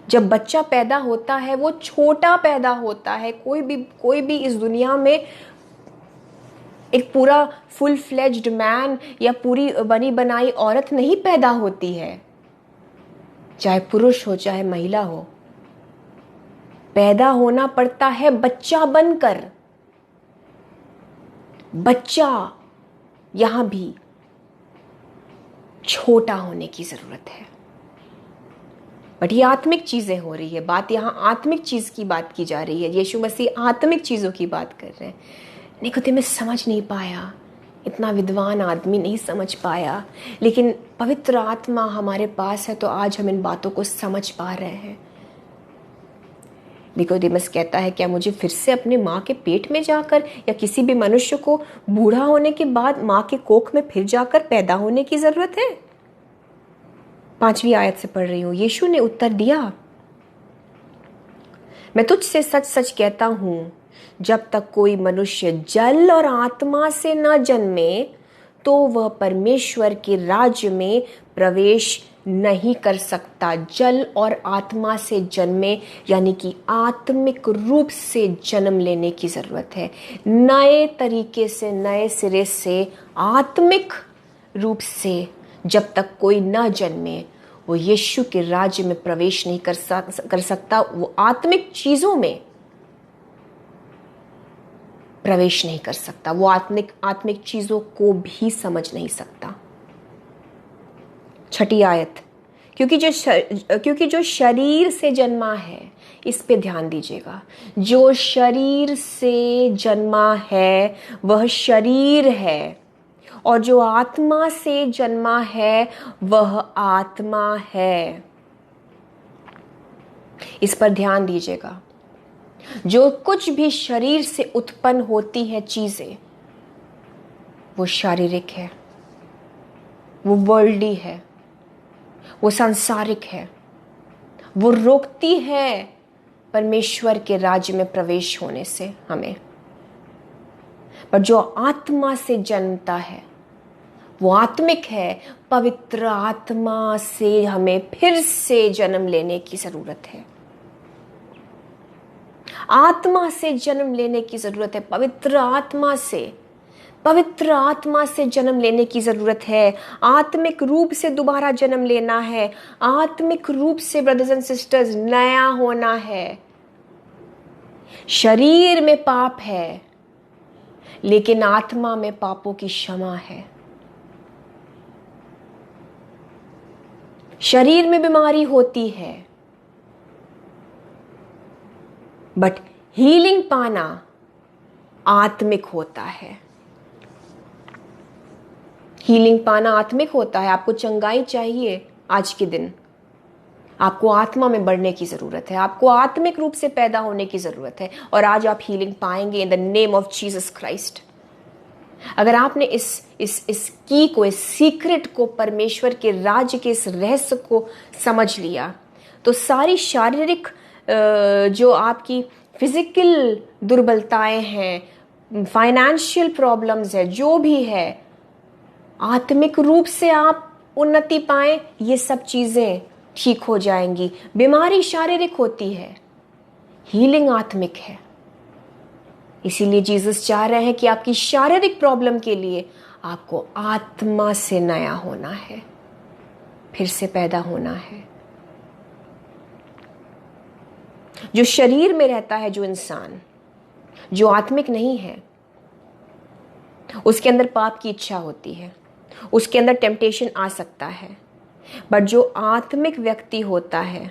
जब बच्चा पैदा होता है वो छोटा पैदा होता है। कोई भी इस दुनिया में एक पूरा फुल फ्लेज्ड मैन या पूरी बनी बनाई औरत नहीं पैदा होती है, चाहे पुरुष हो चाहे महिला हो। पैदा होना पड़ता है बच्चा बनकर। बच्चा यहां भी छोटा होने की जरूरत है। बट ये आत्मिक चीजें हो रही है, बात यहां आत्मिक चीज की बात की जा रही है। यीशु मसीह आत्मिक चीजों की बात कर रहे हैं। निकोदेमुस समझ नहीं पाया, इतना विद्वान आदमी नहीं समझ पाया, लेकिन पवित्र आत्मा हमारे पास है तो आज हम इन बातों को समझ पा रहे हैं। निकोदेमुस कहता है, क्या मुझे फिर से अपने माँ के पेट में जाकर, या किसी भी मनुष्य को बूढ़ा होने के बाद माँ के कोख में फिर जाकर पैदा होने की जरूरत है? 5वीं आयत से पढ़ रही हूं। यीशु ने उत्तर दिया, मैं तुझसे सच सच कहता हूं, जब तक कोई मनुष्य जल और आत्मा से न जन्मे तो वह परमेश्वर के राज्य में प्रवेश नहीं कर सकता। जल और आत्मा से जन्मे यानी कि आत्मिक रूप से जन्म लेने की जरूरत है। नए तरीके से, नए सिरे से, आत्मिक रूप से जब तक कोई न जन्मे वो यीशु के राज्य में प्रवेश नहीं कर सकता। वो आत्मिक चीजों में प्रवेश नहीं कर सकता। वो आत्मिक चीजों को भी समझ नहीं सकता। 6ठी आयत, क्योंकि जो शरीर से जन्मा है, इस पे ध्यान दीजिएगा, जो शरीर से जन्मा है वह शरीर है, और जो आत्मा से जन्मा है वह आत्मा है। इस पर ध्यान दीजिएगा। जो कुछ भी शरीर से उत्पन्न होती है चीजें, वो शारीरिक है, वो वर्ल्डली है, वो सांसारिक है, वो रोकती है परमेश्वर के राज्य में प्रवेश होने से हमें। पर जो आत्मा से जन्मता है वो आत्मिक है। पवित्र आत्मा से हमें फिर से जन्म लेने की जरूरत है। आत्मा से जन्म लेने की जरूरत है। पवित्र आत्मा से जन्म लेने की जरूरत है। आत्मिक रूप से दोबारा जन्म लेना है। आत्मिक रूप से ब्रदर्स एंड सिस्टर्स नया होना है। शरीर में पाप है लेकिन आत्मा में पापों की क्षमा है। शरीर में बीमारी होती है बट हीलिंग पाना आत्मिक होता है। हीलिंग पाना आत्मिक होता है। आपको चंगाई चाहिए आज के दिन, आपको आत्मा में बढ़ने की जरूरत है। आपको आत्मिक रूप से पैदा होने की जरूरत है, और आज आप हीलिंग पाएंगे इन the name of Jesus Christ. अगर आपने इस की को, इस सीक्रेट को, परमेश्वर के राज्य के इस रहस्य को समझ लिया, तो सारी शारीरिक जो आपकी फिजिकल दुर्बलताएं हैं, फाइनेंशियल प्रॉब्लम्स है, जो भी है, आत्मिक रूप से आप उन्नति पाएं, ये सब चीजें ठीक हो जाएंगी। बीमारी शारीरिक होती है, हीलिंग आत्मिक है। इसीलिए जीसस चाह रहे हैं कि आपकी शारीरिक प्रॉब्लम के लिए आपको आत्मा से नया होना है, फिर से पैदा होना है। जो शरीर में रहता है, जो इंसान जो आत्मिक नहीं है, उसके अंदर पाप की इच्छा होती है, उसके अंदर टेम्पटेशन आ सकता है। बट जो आत्मिक व्यक्ति होता है,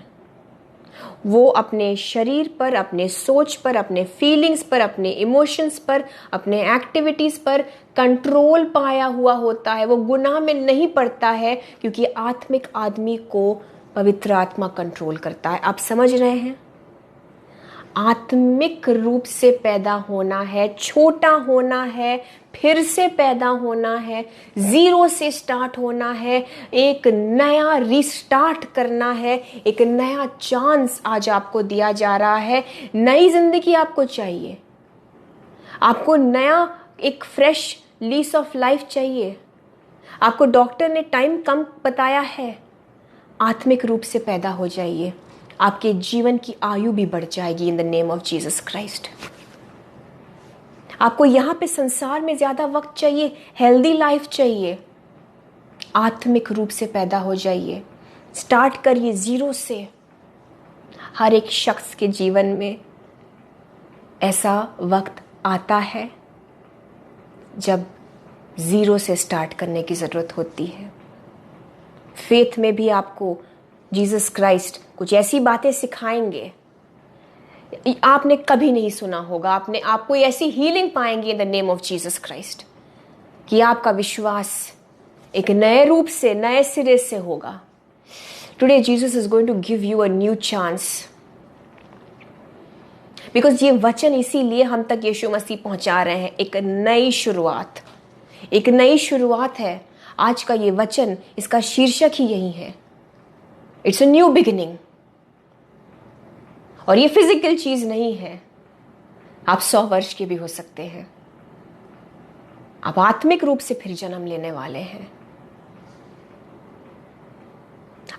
वो अपने शरीर पर, अपने सोच पर, अपने फीलिंग्स पर, अपने इमोशंस पर, अपने एक्टिविटीज पर कंट्रोल पाया हुआ होता है। वो गुनाह में नहीं पड़ता है, क्योंकि आत्मिक आदमी को पवित्र आत्मा कंट्रोल करता है। आप समझ रहे हैं? आत्मिक रूप से पैदा होना है, छोटा होना है, फिर से पैदा होना है, जीरो से स्टार्ट होना है, एक नया रिस्टार्ट करना है, एक नया चांस आज आपको दिया जा रहा है। नई जिंदगी आपको चाहिए, आपको नया एक फ्रेश लीस ऑफ लाइफ चाहिए। आपको डॉक्टर ने टाइम कम बताया है, आत्मिक रूप से पैदा हो जाइए, आपके जीवन की आयु भी बढ़ जाएगी इन the name of Jesus Christ. आपको यहां पे संसार में ज्यादा वक्त चाहिए, हेल्दी लाइफ चाहिए, आत्मिक रूप से पैदा हो जाइए। स्टार्ट करिए जीरो से। हर एक शख्स के जीवन में ऐसा वक्त आता है जब जीरो से स्टार्ट करने की जरूरत होती है। फेथ में भी आपको जीसस क्राइस्ट कुछ ऐसी बातें सिखाएंगे आपने कभी नहीं सुना होगा। आपको ऐसी हीलिंग पाएंगे इन the name of Jesus Christ कि आपका विश्वास एक नए रूप से, नए सिरे से होगा। Today Jesus is going to give you a new chance, because ये वचन इसीलिए हम तक यीशु मसीह पहुंचा रहे हैं। एक नई शुरुआत, एक नई शुरुआत है। आज का ये वचन, इसका शीर्षक ही यही है, इट्स अ न्यू बिगिनिंग। और ये फिजिकल चीज नहीं है। आप 100 वर्ष के भी हो सकते हैं। आप आत्मिक रूप से फिर जन्म लेने वाले हैं।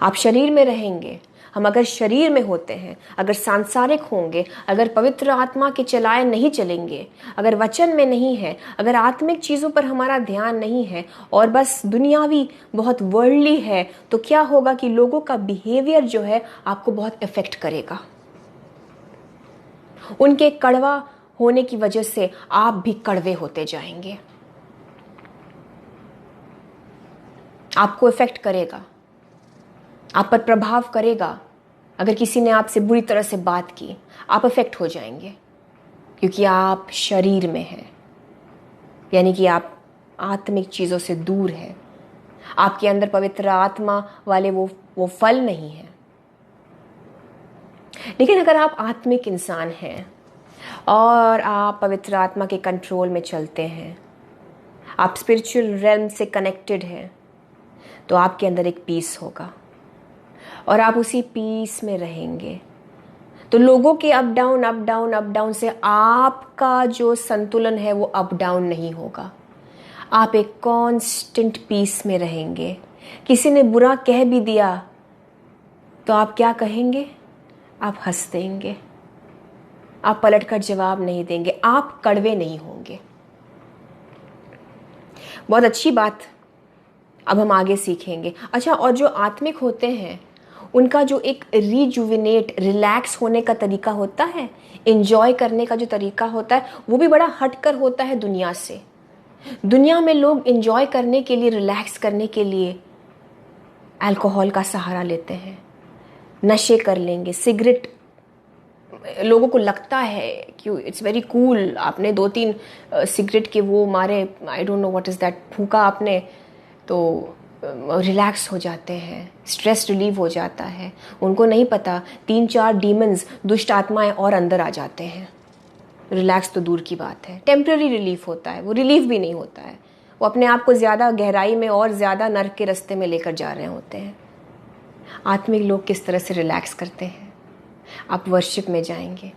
आप शरीर में रहेंगे। हम अगर शरीर में होते हैं, अगर सांसारिक होंगे, अगर पवित्र आत्मा के चलाए नहीं चलेंगे, अगर वचन में नहीं है, अगर आत्मिक चीजों पर हमारा ध्यान नहीं है और बस दुनियावी, बहुत वर्ल्डली है, तो क्या होगा कि लोगों का बिहेवियर जो है आपको बहुत इफेक्ट करेगा। उनके कड़वा होने की वजह से आप भी कड़वे होते जाएंगे। आपको इफेक्ट करेगा, आप पर प्रभाव करेगा। अगर किसी ने आपसे बुरी तरह से बात की, आप इफेक्ट हो जाएंगे, क्योंकि आप शरीर में हैं, यानी कि आप आत्मिक चीजों से दूर हैं। आपके अंदर पवित्र आत्मा वाले वो फल नहीं है। लेकिन अगर आप आत्मिक इंसान हैं और आप पवित्र आत्मा के कंट्रोल में चलते हैं, आप स्पिरिचुअल रेल्म से कनेक्टेड हैं, तो आपके अंदर एक पीस होगा और आप उसी पीस में रहेंगे। तो लोगों के up down up down up down से आपका जो संतुलन है वो अप डाउन नहीं होगा। आप एक कांस्टेंट पीस में रहेंगे। किसी ने बुरा कह भी दिया तो आप क्या कहेंगे? आप हंस देंगे, आप पलटकर जवाब नहीं देंगे, आप कड़वे नहीं होंगे। बहुत अच्छी बात अब हम आगे सीखेंगे। अच्छा, और जो आत्मिक होते हैं उनका जो एक रिजुविनेट, रिलैक्स होने का तरीका होता है, एंजॉय करने का जो तरीका होता है, वो भी बड़ा हटकर होता है दुनिया से। दुनिया में लोग एंजॉय करने के लिए, रिलैक्स करने के लिए अल्कोहल का सहारा लेते हैं, नशे कर लेंगे, सिगरेट। लोगों को लगता है कि इट्स वेरी कूल, आपने 2-3 सिगरेट के वो मारे, I don't know what is that, फूका आपने तो रिलैक्स हो जाते हैं, स्ट्रेस रिलीव हो जाता है। उनको नहीं पता 3-4 डीमंस, दुष्ट आत्माएं और अंदर आ जाते हैं। रिलैक्स तो दूर की बात है, टेम्पररी रिलीफ होता है, वो रिलीफ भी नहीं होता है, वो अपने आप को ज़्यादा गहराई में और ज़्यादा नर्क के रास्ते में लेकर जा रहे होते हैं। आत्मिक लोग किस तरह से रिलैक्स करते हैं? आप वर्शिप में जाएंगे,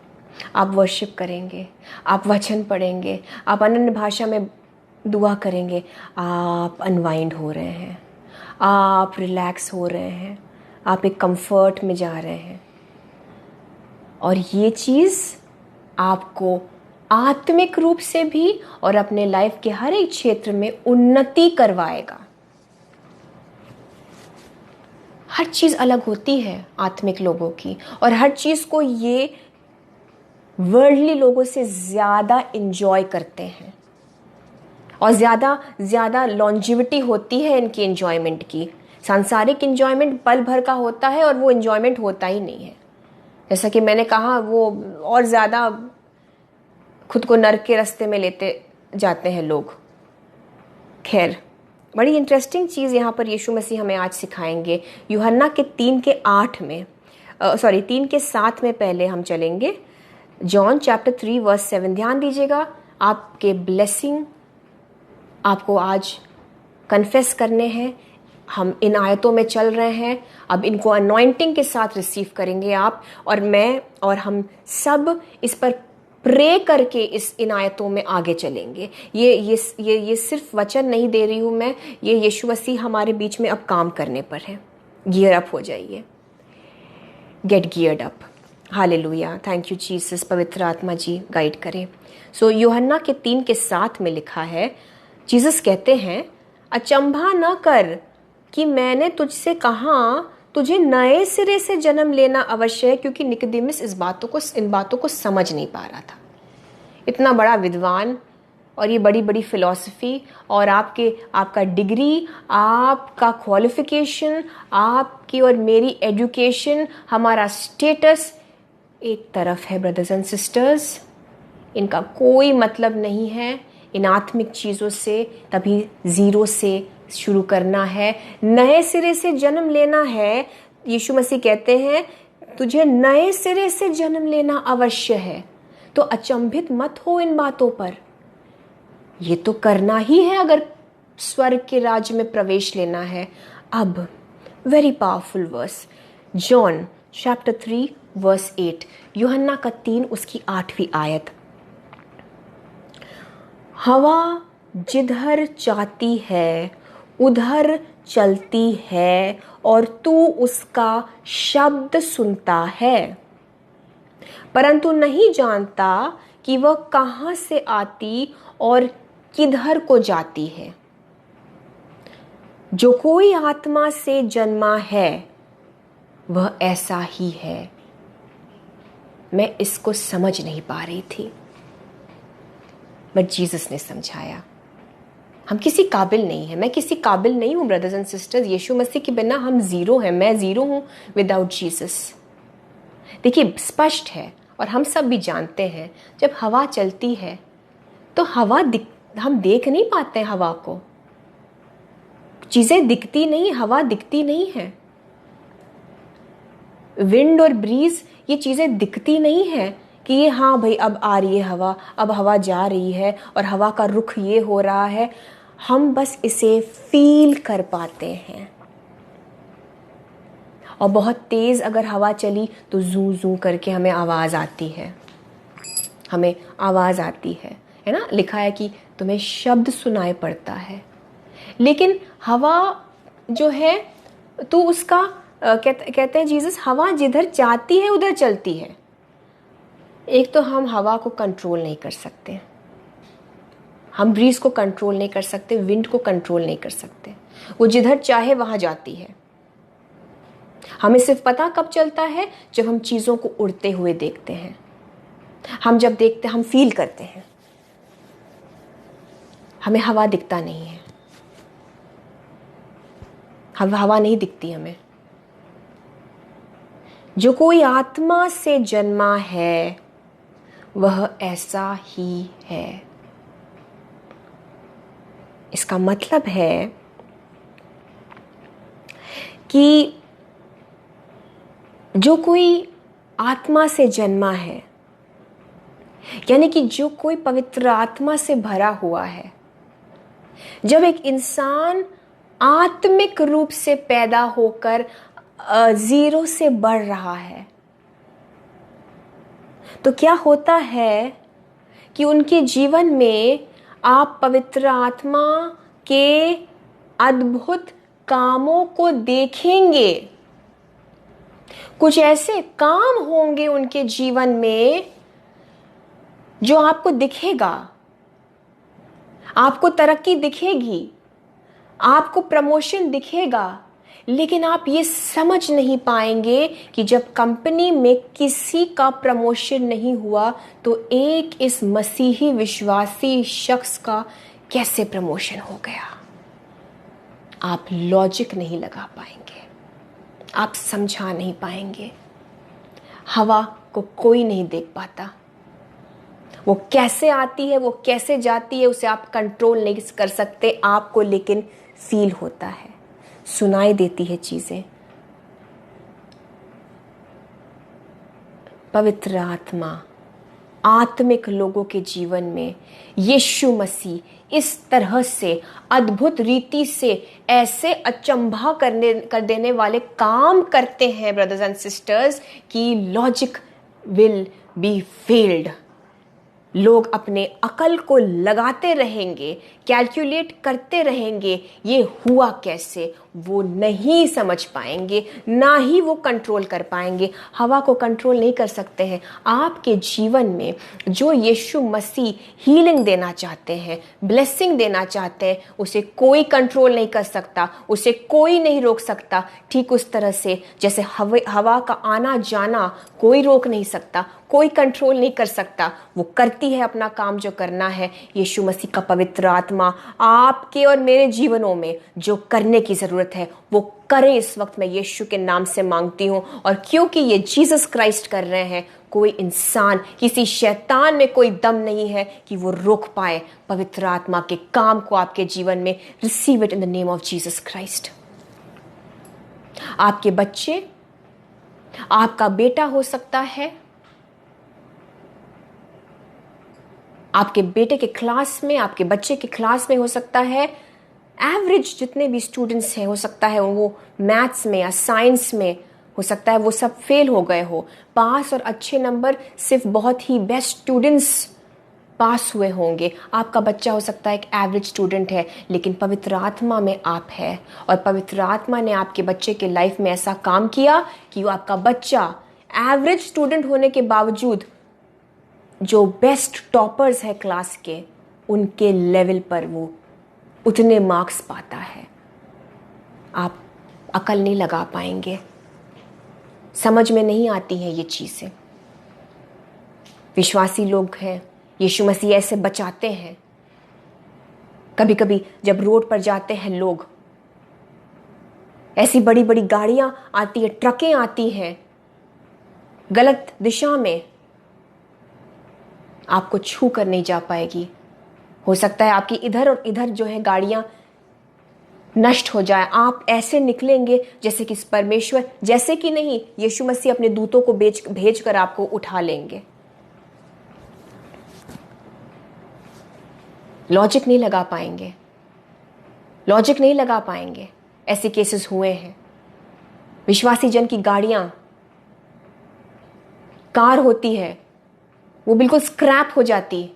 आप वर्शिप करेंगे, आप वचन पढ़ेंगे, आप अनन्य भाषा में दुआ करेंगे, आप अनवाइंड हो रहे हैं, आप रिलैक्स हो रहे हैं, आप एक कंफर्ट में जा रहे हैं। और ये चीज़ आपको आत्मिक रूप से भी और अपने लाइफ के हर एक क्षेत्र में उन्नति करवाएगा। हर चीज़ अलग होती है आत्मिक लोगों की, और हर चीज़ को ये वर्ल्डली लोगों से ज़्यादा इंजॉय करते हैं, और ज़्यादा लॉन्जिविटी होती है इनकी एंजॉयमेंट की। सांसारिक एंजॉयमेंट पल भर का होता है और वो एंजॉयमेंट होता ही नहीं है। जैसा कि मैंने कहा, वो और ज़्यादा खुद को नर्क के रास्ते में लेते जाते हैं लोग। खैर, बड़ी इंटरेस्टिंग चीज़ यहाँ पर यीशु मसीह हमें आज सिखाएंगे। यूहन्ना के 3:8 में 3:7 में पहले हम चलेंगे। जॉन चैप्टर 3 वर्स 7, ध्यान दीजिएगा। आपके ब्लेसिंग आपको आज कन्फेस करने हैं। हम इन आयतों में चल रहे हैं, अब इनको अनॉइंटिंग के साथ रिसीव करेंगे आप और मैं, और हम सब इस पर प्रे करके इन आयतों में आगे चलेंगे। ये सिर्फ वचन नहीं दे रही हूँ मैं, ये यीशु मसीह हमारे बीच में अब काम करने पर है। गियर अप हो जाइए, get geared up. Hallelujah, thank you Jesus. पवित्र आत्मा जी गाइड करें। सो यूहन्ना के 3:7 में लिखा है, जीसस कहते हैं, अचंभा न कर कि मैंने तुझसे कहा तुझे नए सिरे से जन्म लेना अवश्य है, क्योंकि निकोदेमुस इन बातों को समझ नहीं पा रहा था। इतना बड़ा विद्वान और ये बड़ी बड़ी फिलॉसफी और आपका डिग्री, आपका क्वालिफिकेशन, आपकी और मेरी एजुकेशन, हमारा स्टेटस एक तरफ है ब्रदर्स एंड सिस्टर्स, इनका कोई मतलब नहीं है इन आत्मिक चीज़ों से। तभी ज़ीरो से शुरू करना है, नए सिरे से जन्म लेना है। यीशु मसीह कहते हैं तुझे नए सिरे से जन्म लेना अवश्य है। तो अचंभित मत हो इन बातों पर, ये तो करना ही है अगर स्वर्ग के राज्य में प्रवेश लेना है। अब very powerful verse, John chapter 3 verse 8, यूहन्ना का 3 उसकी 8वीं आयत। हवा जिधर चाहती है उधर चलती है और तू उसका शब्द सुनता है, परंतु नहीं जानता कि वह कहाँ से आती और किधर को जाती है। जो कोई आत्मा से जन्मा है वह ऐसा ही है। मैं इसको समझ नहीं पा रही थी, बट जीसस ने समझाया। हम किसी काबिल नहीं है, मैं किसी काबिल नहीं हूँ ब्रदर्स एंड सिस्टर्स। यीशु मसीह के बिना हम ज़ीरो हैं, मैं ज़ीरो हूँ विदाउट जीसस। देखिए स्पष्ट है और हम सब भी जानते हैं, जब हवा चलती है तो हम देख नहीं पाते हैं हवा को, चीज़ें दिखती नहीं, हवा दिखती नहीं है। विंड और ब्रीज ये चीज़ें दिखती नहीं है कि ये हाँ भाई अब आ रही है हवा, अब हवा जा रही है और हवा का रुख ये हो रहा है। हम बस इसे फील कर पाते हैं। और बहुत तेज़ अगर हवा चली तो जू जू करके हमें आवाज़ आती है, हमें आवाज़ आती है ना। लिखा है कि तुम्हें शब्द सुनाई पड़ता है। लेकिन हवा जो है तो उसका कहते हैं जीसस, हवा जिधर चाहती है उधर चलती है। एक तो हम हवा को कंट्रोल नहीं कर सकते, हम ब्रीज को कंट्रोल नहीं कर सकते, विंड को कंट्रोल नहीं कर सकते, वो जिधर चाहे वहां जाती है। हमें सिर्फ पता कब चलता है जब हम चीज़ों को उड़ते हुए देखते हैं। हम जब देखते हम फील करते हैं। हमें हवा दिखता नहीं है, हवा नहीं दिखती हमें। जो कोई आत्मा से जन्मा है वह ऐसा ही है। इसका मतलब है कि जो कोई आत्मा से जन्मा है यानी कि जो कोई पवित्र आत्मा से भरा हुआ है, जब एक इंसान आत्मिक रूप से पैदा होकर जीरो से बढ़ रहा है, तो क्या होता है कि उनके जीवन में आप पवित्र आत्मा के अद्भुत कामों को देखेंगे। कुछ ऐसे काम होंगे उनके जीवन में जो आपको दिखेगा, आपको तरक्की दिखेगी, आपको प्रमोशन दिखेगा, लेकिन आप ये समझ नहीं पाएंगे कि जब कंपनी में किसी का प्रमोशन नहीं हुआ तो एक इस मसीही विश्वासी शख्स का कैसे प्रमोशन हो गया। आप लॉजिक नहीं लगा पाएंगे, आप समझा नहीं पाएंगे। हवा को कोई नहीं देख पाता, वो कैसे आती है, वो कैसे जाती है, उसे आप कंट्रोल नहीं कर सकते, आपको लेकिन फील होता है, सुनाई देती है चीजें। पवित्र आत्मा आत्मिक लोगों के जीवन में यीशु मसीह इस तरह से अद्भुत रीति से ऐसे अचंभा कर देने वाले काम करते हैं ब्रदर्स एंड सिस्टर्स कि लॉजिक विल बी फेल्ड। लोग अपने अकल को लगाते रहेंगे, कैलकुलेट करते रहेंगे, ये हुआ कैसे, वो नहीं समझ पाएंगे, ना ही वो कंट्रोल कर पाएंगे। हवा को कंट्रोल नहीं कर सकते हैं। आपके जीवन में जो यीशु मसीह हीलिंग देना चाहते हैं, ब्लेसिंग देना चाहते हैं, उसे कोई कंट्रोल नहीं कर सकता, उसे कोई नहीं रोक सकता। ठीक उस तरह से जैसे हवा का आना जाना कोई रोक नहीं सकता, कोई कंट्रोल नहीं कर सकता, वो करती है अपना काम जो करना है। यीशु मसीह का पवित्र आत्मा आपके और मेरे जीवनों में जो करने की जरूरत है वो करे। इस वक्त मैं यीशु के नाम से मांगती हूं, और क्योंकि ये जीसस क्राइस्ट कर रहे हैं, कोई इंसान, किसी शैतान में कोई दम नहीं है कि वो रोक पाए पवित्र आत्मा के काम को आपके जीवन में। Receive it in the name of Jesus Christ. आपके बच्चे, आपका बेटा हो सकता है, आपके बेटे के क्लास में, आपके बच्चे के क्लास में हो सकता है, एवरेज जितने भी स्टूडेंट्स हैं हो सकता है वो मैथ्स में या साइंस में हो सकता है वो सब फेल हो गए हो। पास और अच्छे नंबर सिर्फ बहुत ही बेस्ट स्टूडेंट्स पास हुए होंगे। आपका बच्चा हो सकता है एक एवरेज स्टूडेंट है, लेकिन पवित्र आत्मा में आप है, और पवित्र आत्मा ने आपके बच्चे के लाइफ में ऐसा काम किया कि आपका बच्चा एवरेज स्टूडेंट होने के बावजूद जो बेस्ट टॉपर्स है क्लास के, उनके लेवल पर वो उतने मार्क्स पाता है। आप अकल नहीं लगा पाएंगे, समझ में नहीं आती हैं ये चीजें। विश्वासी लोग हैं, यीशु मसीह ऐसे बचाते हैं। कभी कभी जब रोड पर जाते हैं लोग, ऐसी बड़ी बड़ी गाड़ियां आती है, ट्रकें आती हैं गलत दिशा में, आपको छू कर नहीं जा पाएगी। हो सकता है आपकी इधर और इधर जो है गाड़ियां नष्ट हो जाए, आप ऐसे निकलेंगे जैसे कि परमेश्वर, जैसे कि नहीं, यीशु मसीह अपने दूतों को भेज कर आपको उठा लेंगे। लॉजिक नहीं लगा पाएंगे, लॉजिक नहीं लगा पाएंगे। ऐसे केसेस हुए हैं। विश्वासी जन की गाड़ियां, कार होती है, वो बिल्कुल स्क्रैप हो जाती,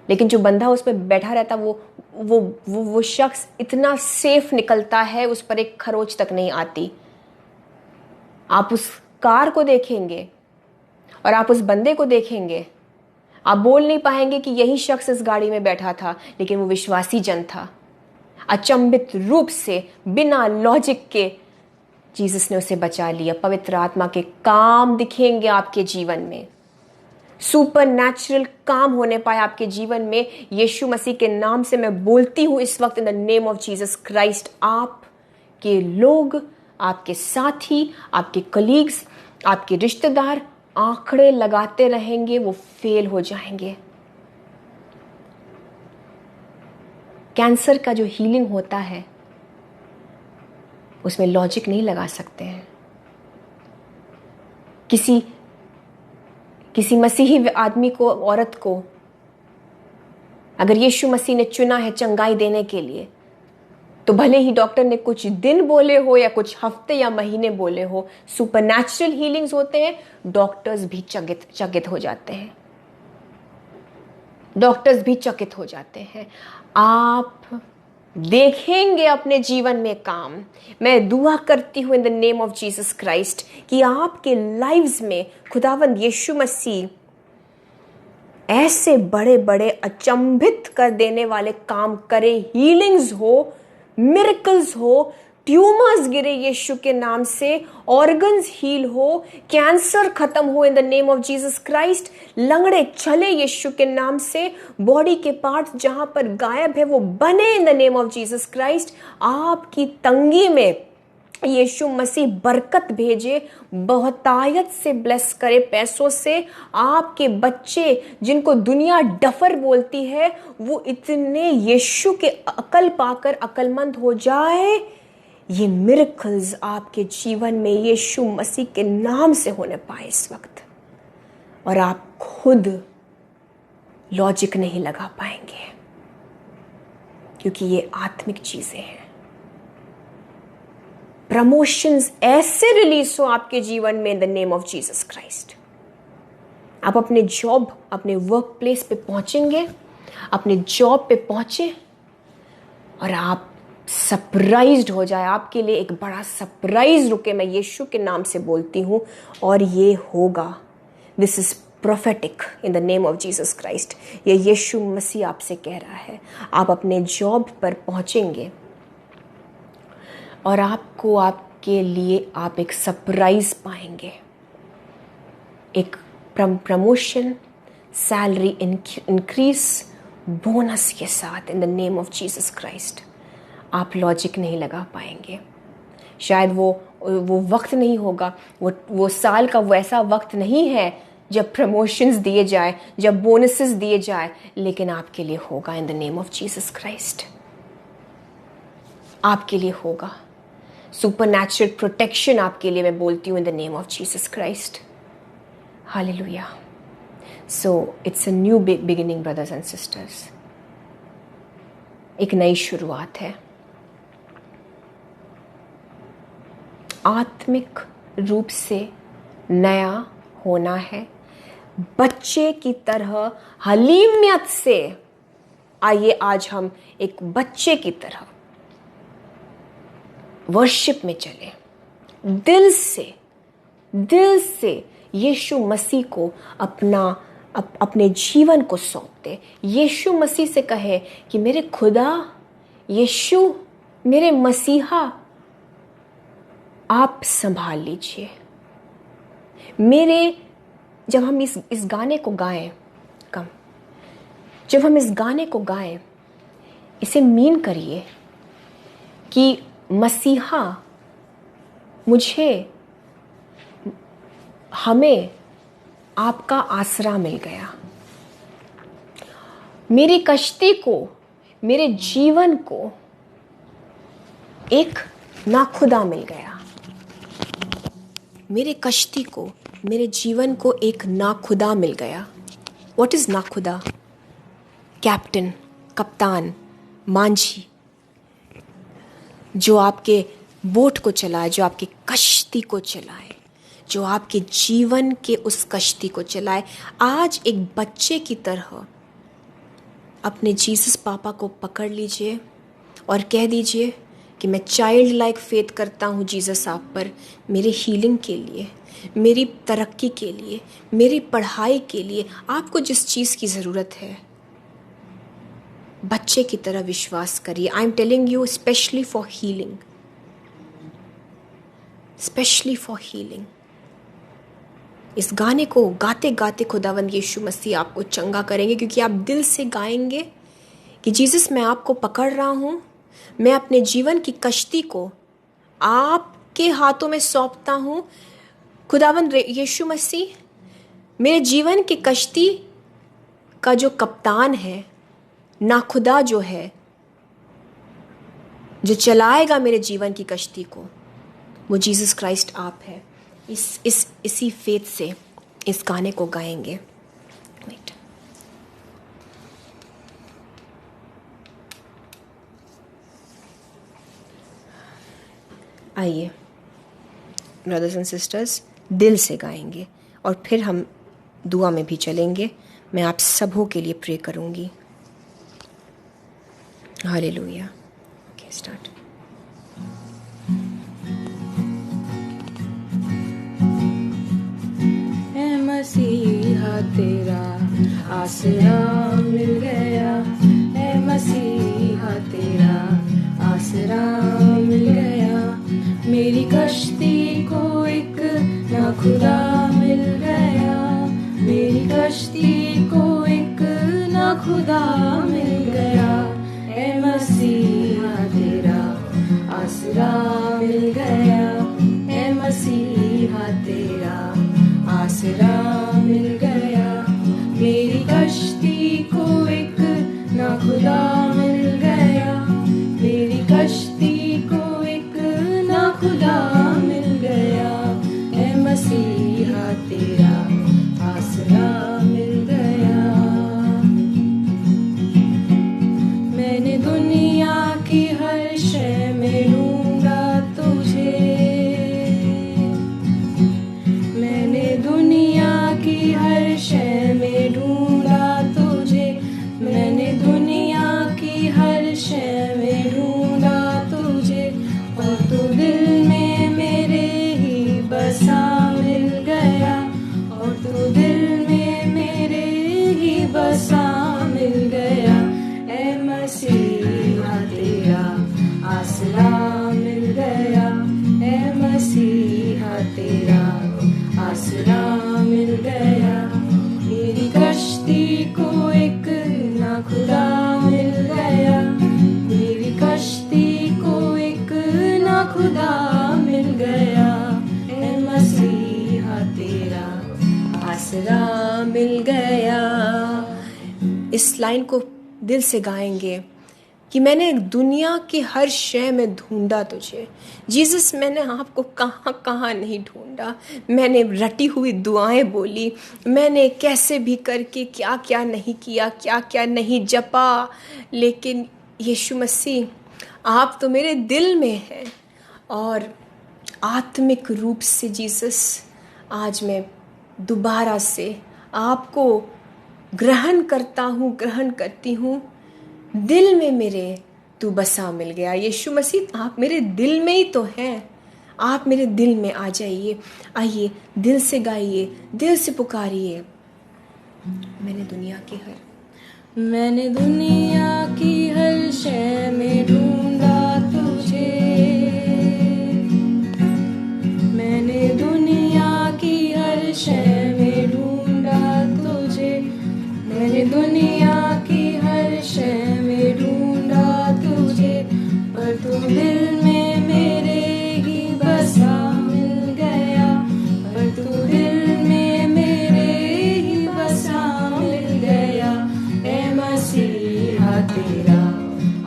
लेकिन जो बंदा उस पर बैठा रहता वो शख्स इतना सेफ निकलता है, उस पर एक खरोच तक नहीं आती। आप उस कार को देखेंगे और आप उस बंदे को देखेंगे, आप बोल नहीं पाएंगे कि यही शख्स इस गाड़ी में बैठा था, लेकिन वो विश्वासी जन था। अचंभित रूप से बिना लॉजिक के जीसस ने उसे बचा लिया। पवित्र आत्मा के काम दिखेंगे आपके जीवन में, सुपर नेचुरल काम होने पाए आपके जीवन में। यीशु मसीह के नाम से मैं बोलती हूं इस वक्त, इन the name of Jesus Christ, आपके लोग, आपके साथी, आपके कलीग्स, आपके रिश्तेदार आंकड़े लगाते रहेंगे, वो फेल हो जाएंगे। कैंसर का जो हीलिंग होता है उसमें लॉजिक नहीं लगा सकते हैं। किसी किसी मसीही आदमी को, औरत को अगर यीशु मसीह ने चुना है चंगाई देने के लिए, तो भले ही डॉक्टर ने कुछ दिन बोले हो या कुछ हफ्ते या महीने बोले हो, सुपरनैचुरल हीलिंग्स होते हैं, डॉक्टर्स भी चकित हो जाते हैं। डॉक्टर्स भी चकित हो जाते हैं। आप देखेंगे अपने जीवन में काम। मैं दुआ करती हूँ इन the name of Jesus Christ कि आपके लाइव्स में खुदावंद यीशु मसीह ऐसे बड़े बड़े अचंभित कर देने वाले काम करे। हीलिंग्स हो, मिरेकल्स हो, ट्यूमर्स गिरे यीशु के नाम से, ऑर्गन्स हील हो, कैंसर खत्म हो in the name of Jesus Christ, लंगड़े चले यीशु के नाम से, बॉडी के पार्ट्स जहां पर गायब है वो बने इन the name of Jesus Christ. आपकी तंगी में यीशु मसीह बरकत भेजे, बहुतायत से ब्लेस करे, पैसों से। आपके बच्चे जिनको दुनिया डफर बोलती है वो इतने यीशु के अकल पाकर अकलमंद हो जाए। ये मिरेकल्स आपके जीवन में यीशु मसीह के नाम से होने पाए इस वक्त, और आप खुद लॉजिक नहीं लगा पाएंगे, क्योंकि ये आत्मिक चीजें हैं। प्रमोशंस ऐसे रिलीज हो आपके जीवन में इन the name of Jesus Christ. आप अपने जॉब, अपने वर्क प्लेस पे पहुंचेंगे, अपने जॉब पे पहुंचे और आप सरप्राइज्ड हो जाए। आपके लिए एक बड़ा सरप्राइज रुके, मैं यीशु के नाम से बोलती हूं, और ये होगा। This is prophetic in the name of Jesus Christ. ये यीशु मसीह आपसे कह रहा है। आप अपने जॉब पर पहुंचेंगे और आपको, आपके लिए आप एक सरप्राइज पाएंगे, एक प्रमोशन, सैलरी इंक्रीज, बोनस के साथ इन the name of Jesus Christ. आप लॉजिक नहीं लगा पाएंगे। शायद वो वक्त नहीं होगा, वो साल का वैसा वक्त नहीं है जब प्रमोशंस दिए जाए, जब बोनसेस दिए जाए, लेकिन आपके लिए होगा इन the name of Jesus Christ. आपके लिए होगा सुपरनैचुरल प्रोटेक्शन, आपके लिए मैं बोलती हूँ इन the name of Jesus Christ. Hallelujah. So it's a new beginning brothers and sisters. एक नई शुरुआत है। आत्मिक रूप से नया होना है। बच्चे की तरह हलीमियत से आइए आज हम एक बच्चे की तरह वर्शिप में चले, दिल से यीशु मसीह को अपने जीवन को सौंपते। यीशु मसीह से कहे कि मेरे खुदा, यीशु, मेरे मसीहा, आप संभाल लीजिए मेरे। जब हम इस गाने को गाएं, जब हम इस गाने को गाएं, इसे मीन करिए कि मसीहा हमें आपका आसरा मिल गया। मेरी कश्ती को, मेरे जीवन को एक नाखुदा मिल गया। मेरे कश्ती को, मेरे जीवन को एक नाखुदा मिल गया। What is Nakhuda? कैप्टन, कप्तान, मांझी, जो आपके बोट को चलाए, जो आपकी कश्ती को चलाए, जो आपके जीवन के उस कश्ती को चलाए। आज एक बच्चे की तरह अपने जीसस पापा को पकड़ लीजिए और कह दीजिए कि मैं चाइल्ड लाइक फेथ करता हूँ जीसस आप पर, मेरे हीलिंग के लिए, मेरी तरक्की के लिए, मेरी पढ़ाई के लिए, आपको जिस चीज़ की ज़रूरत है, बच्चे की तरह विश्वास करिए। I am telling you, specially for healing, specially for healing. इस गाने को गाते गाते खुदावंद यीशु मसीह आपको चंगा करेंगे, क्योंकि आप दिल से गाएंगे कि जीसस मैं आपको पकड़ रहा हूँ, मैं अपने जीवन की कश्ती को आपके हाथों में सौंपता हूँ। खुदावंद यीशु मसीह, मेरे जीवन की कश्ती का जो कप्तान है, नाखुदा जो है, जो चलाएगा मेरे जीवन की कश्ती को, वो जीसस क्राइस्ट आप है। इसी फेथ से इस गाने को गाएंगे। Wait. आइए ब्रदर्स एंड सिस्टर्स, दिल से गाएंगे और फिर हम दुआ में भी चलेंगे। मैं आप सबों के लिए प्रे करूंगी। हालेलुया। Okay, start. ऐ मसीहा तेरा आसरा मिल गया, ऐ मसीहा तेरा आसरा मिल गया। मेरी कश्ती को एक ना खुदा मिल गया, मेरी कश्ती को एक ना खुदा मिल गया। ऐ मसीहा तेरा आसरा मिल गया, ऐ मसीहा तेरा आसरा मिल गया। मेरी कश्ती को एक ना खुदा मिल गया, मेरी कश्ती को एक ना खुदा मिल गया। ऐ मसीहा तेरा आसरा मिल गया। मैंने दुनिया की हर शय में ढूंढा तुझे, मैंने दुनिया की हर शय में ढूंढा तुझे, मैंने दुनिया की हर शय में ढूंढा तुझे। और तू दिल में मेरे ही बसा मिल गया, और तू दिल में मेरे ही बसा मिल गया। ऐ मसीहा तेरा आसरा मिल गया, ऐ मसीहा तेरा आसरा मिल गया। मेरी कश्ती को एक ना खुदा मिल गया, मेरी कश्ती को एक ना खुदा मिल गया। ऐ मसीहा तेरा आसरा मिल गया। इस लाइन को दिल से गाएंगे कि मैंने दुनिया की हर शय में ढूंढा तुझे। जीसस, मैंने आपको कहाँ कहाँ नहीं ढूंढा। मैंने रटी हुई दुआएं बोली, मैंने कैसे भी करके क्या क्या नहीं किया, क्या क्या नहीं जपा, लेकिन यीशु मसीह आप तो मेरे दिल में हैं। और आत्मिक रूप से जीसस, आज मैं दोबारा से आपको ग्रहण करता हूँ, ग्रहण करती हूँ। दिल में मेरे तू बसा मिल गया। यीशु मसीह, आप मेरे दिल में ही तो हैं। आप मेरे दिल में आ जाइए। आइए दिल से गाइए, दिल से पुकारिए। मैंने दुनिया की हर शय में ढूंढा तुझे, मैंने दुनिया की हर शय में ढूंढा तुझे, मैंने दुनिया की हर शय में ढूंढा तुझे। पर तू दिल में मेरे ही बसा मिल गया, पर तू दिल में मेरे ही बसा मिल गया। ऐ मसीहा तेरा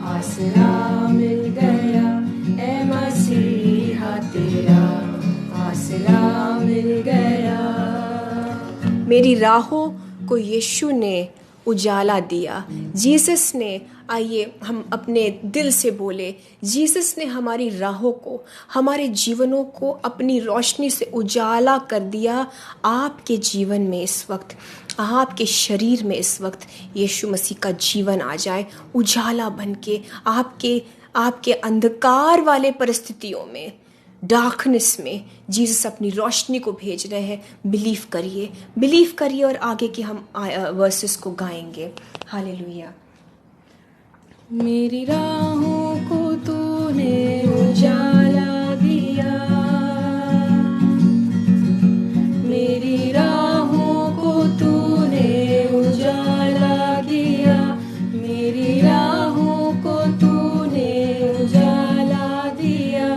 आसरा मिल गया, ऐ मसीहा तेरा आसरा मिल गया। मेरी राहों को यीशु ने उजाला दिया। जीसस ने, आइए हम अपने दिल से बोले, जीसस ने हमारी राहों को, हमारे जीवनों को अपनी रोशनी से उजाला कर दिया। आपके जीवन में इस वक्त, आपके शरीर में इस वक्त यीशु मसीह का जीवन आ जाए उजाला बन के। आपके अंधकार वाले परिस्थितियों में, डार्कनेस में जीसस अपनी रोशनी को भेज रहे हैं। बिलीव करिए और आगे के हम वर्सेस को गाएंगे। हालेलुया। मेरी राहों को तूने उजाला दिया, मेरी राहों को तूने उजाला दिया, मेरी राहों को तूने उजाला दिया।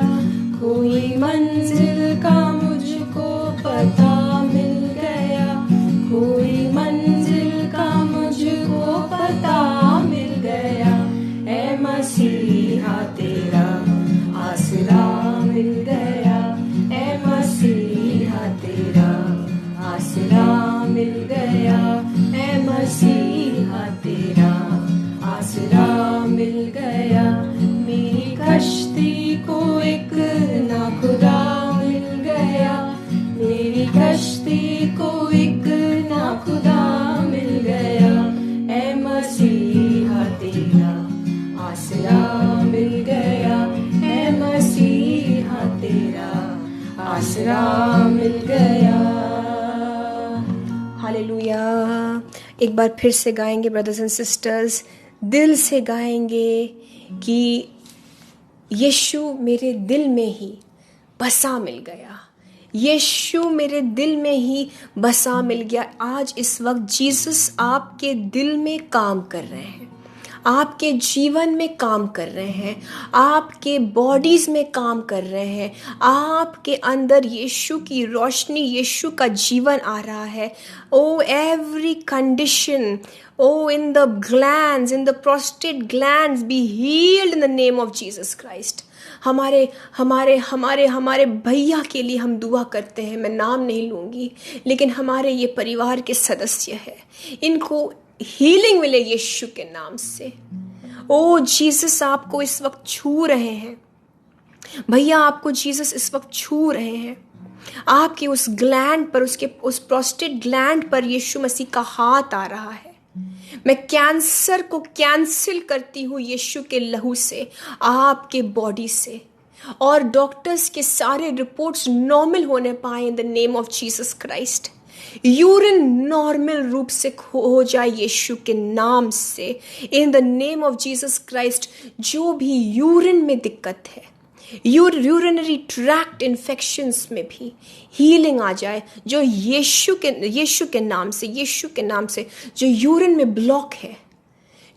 कोई मंजिल का मुझको पता मिल गया, कोई मंजिल का मुझको पता मिल गया। ऐ मसीहा तेरा आसरा मिल गया, ऐ मसीहा तेरा आसरा आसरा मिल गया। हालेलुया। एक बार फिर से गाएंगे ब्रदर्स एंड सिस्टर्स, दिल से गाएंगे कि यीशु मेरे दिल में ही बसा मिल गया, यीशु मेरे दिल में ही बसा मिल गया। आज इस वक्त जीसस आपके दिल में काम कर रहे हैं, आपके जीवन में काम कर रहे हैं, आपके बॉडीज में काम कर रहे हैं। आपके अंदर यीशु की रोशनी, यीशु का जीवन आ रहा है। Oh every condition, oh in the glands, in the prostate glands be healed in the name of Jesus Christ. हमारे हमारे हमारे हमारे भैया के लिए हम दुआ करते हैं, मैं नाम नहीं लूँगी, लेकिन हमारे ये परिवार के सदस्य हैं, इनको हीलिंग मिले यीशु के नाम से। ओ जीसस आपको इस वक्त छू रहे हैं भैया, आपको जीसस इस वक्त छू रहे हैं। आपके उस ग्लैंड पर, उसके उस प्रोस्टेट ग्लैंड पर यीशु मसीह का हाथ आ रहा है। मैं कैंसर को कैंसिल करती हूँ यीशु के लहू से, आपके बॉडी से, और डॉक्टर्स के सारे रिपोर्ट्स नॉर्मल होने पाए इन the name of Jesus Christ. Urine normal रूप से हो जाए यीशु के नाम से, इन the name of Jesus Christ. जो भी यूरिन में दिक्कत है, यूरिनरी ट्रैक्ट इन्फेक्शंस में भी हीलिंग आ जाए, जो यीशु के नाम से, यीशु के नाम से। जो यूरिन में ब्लॉक है,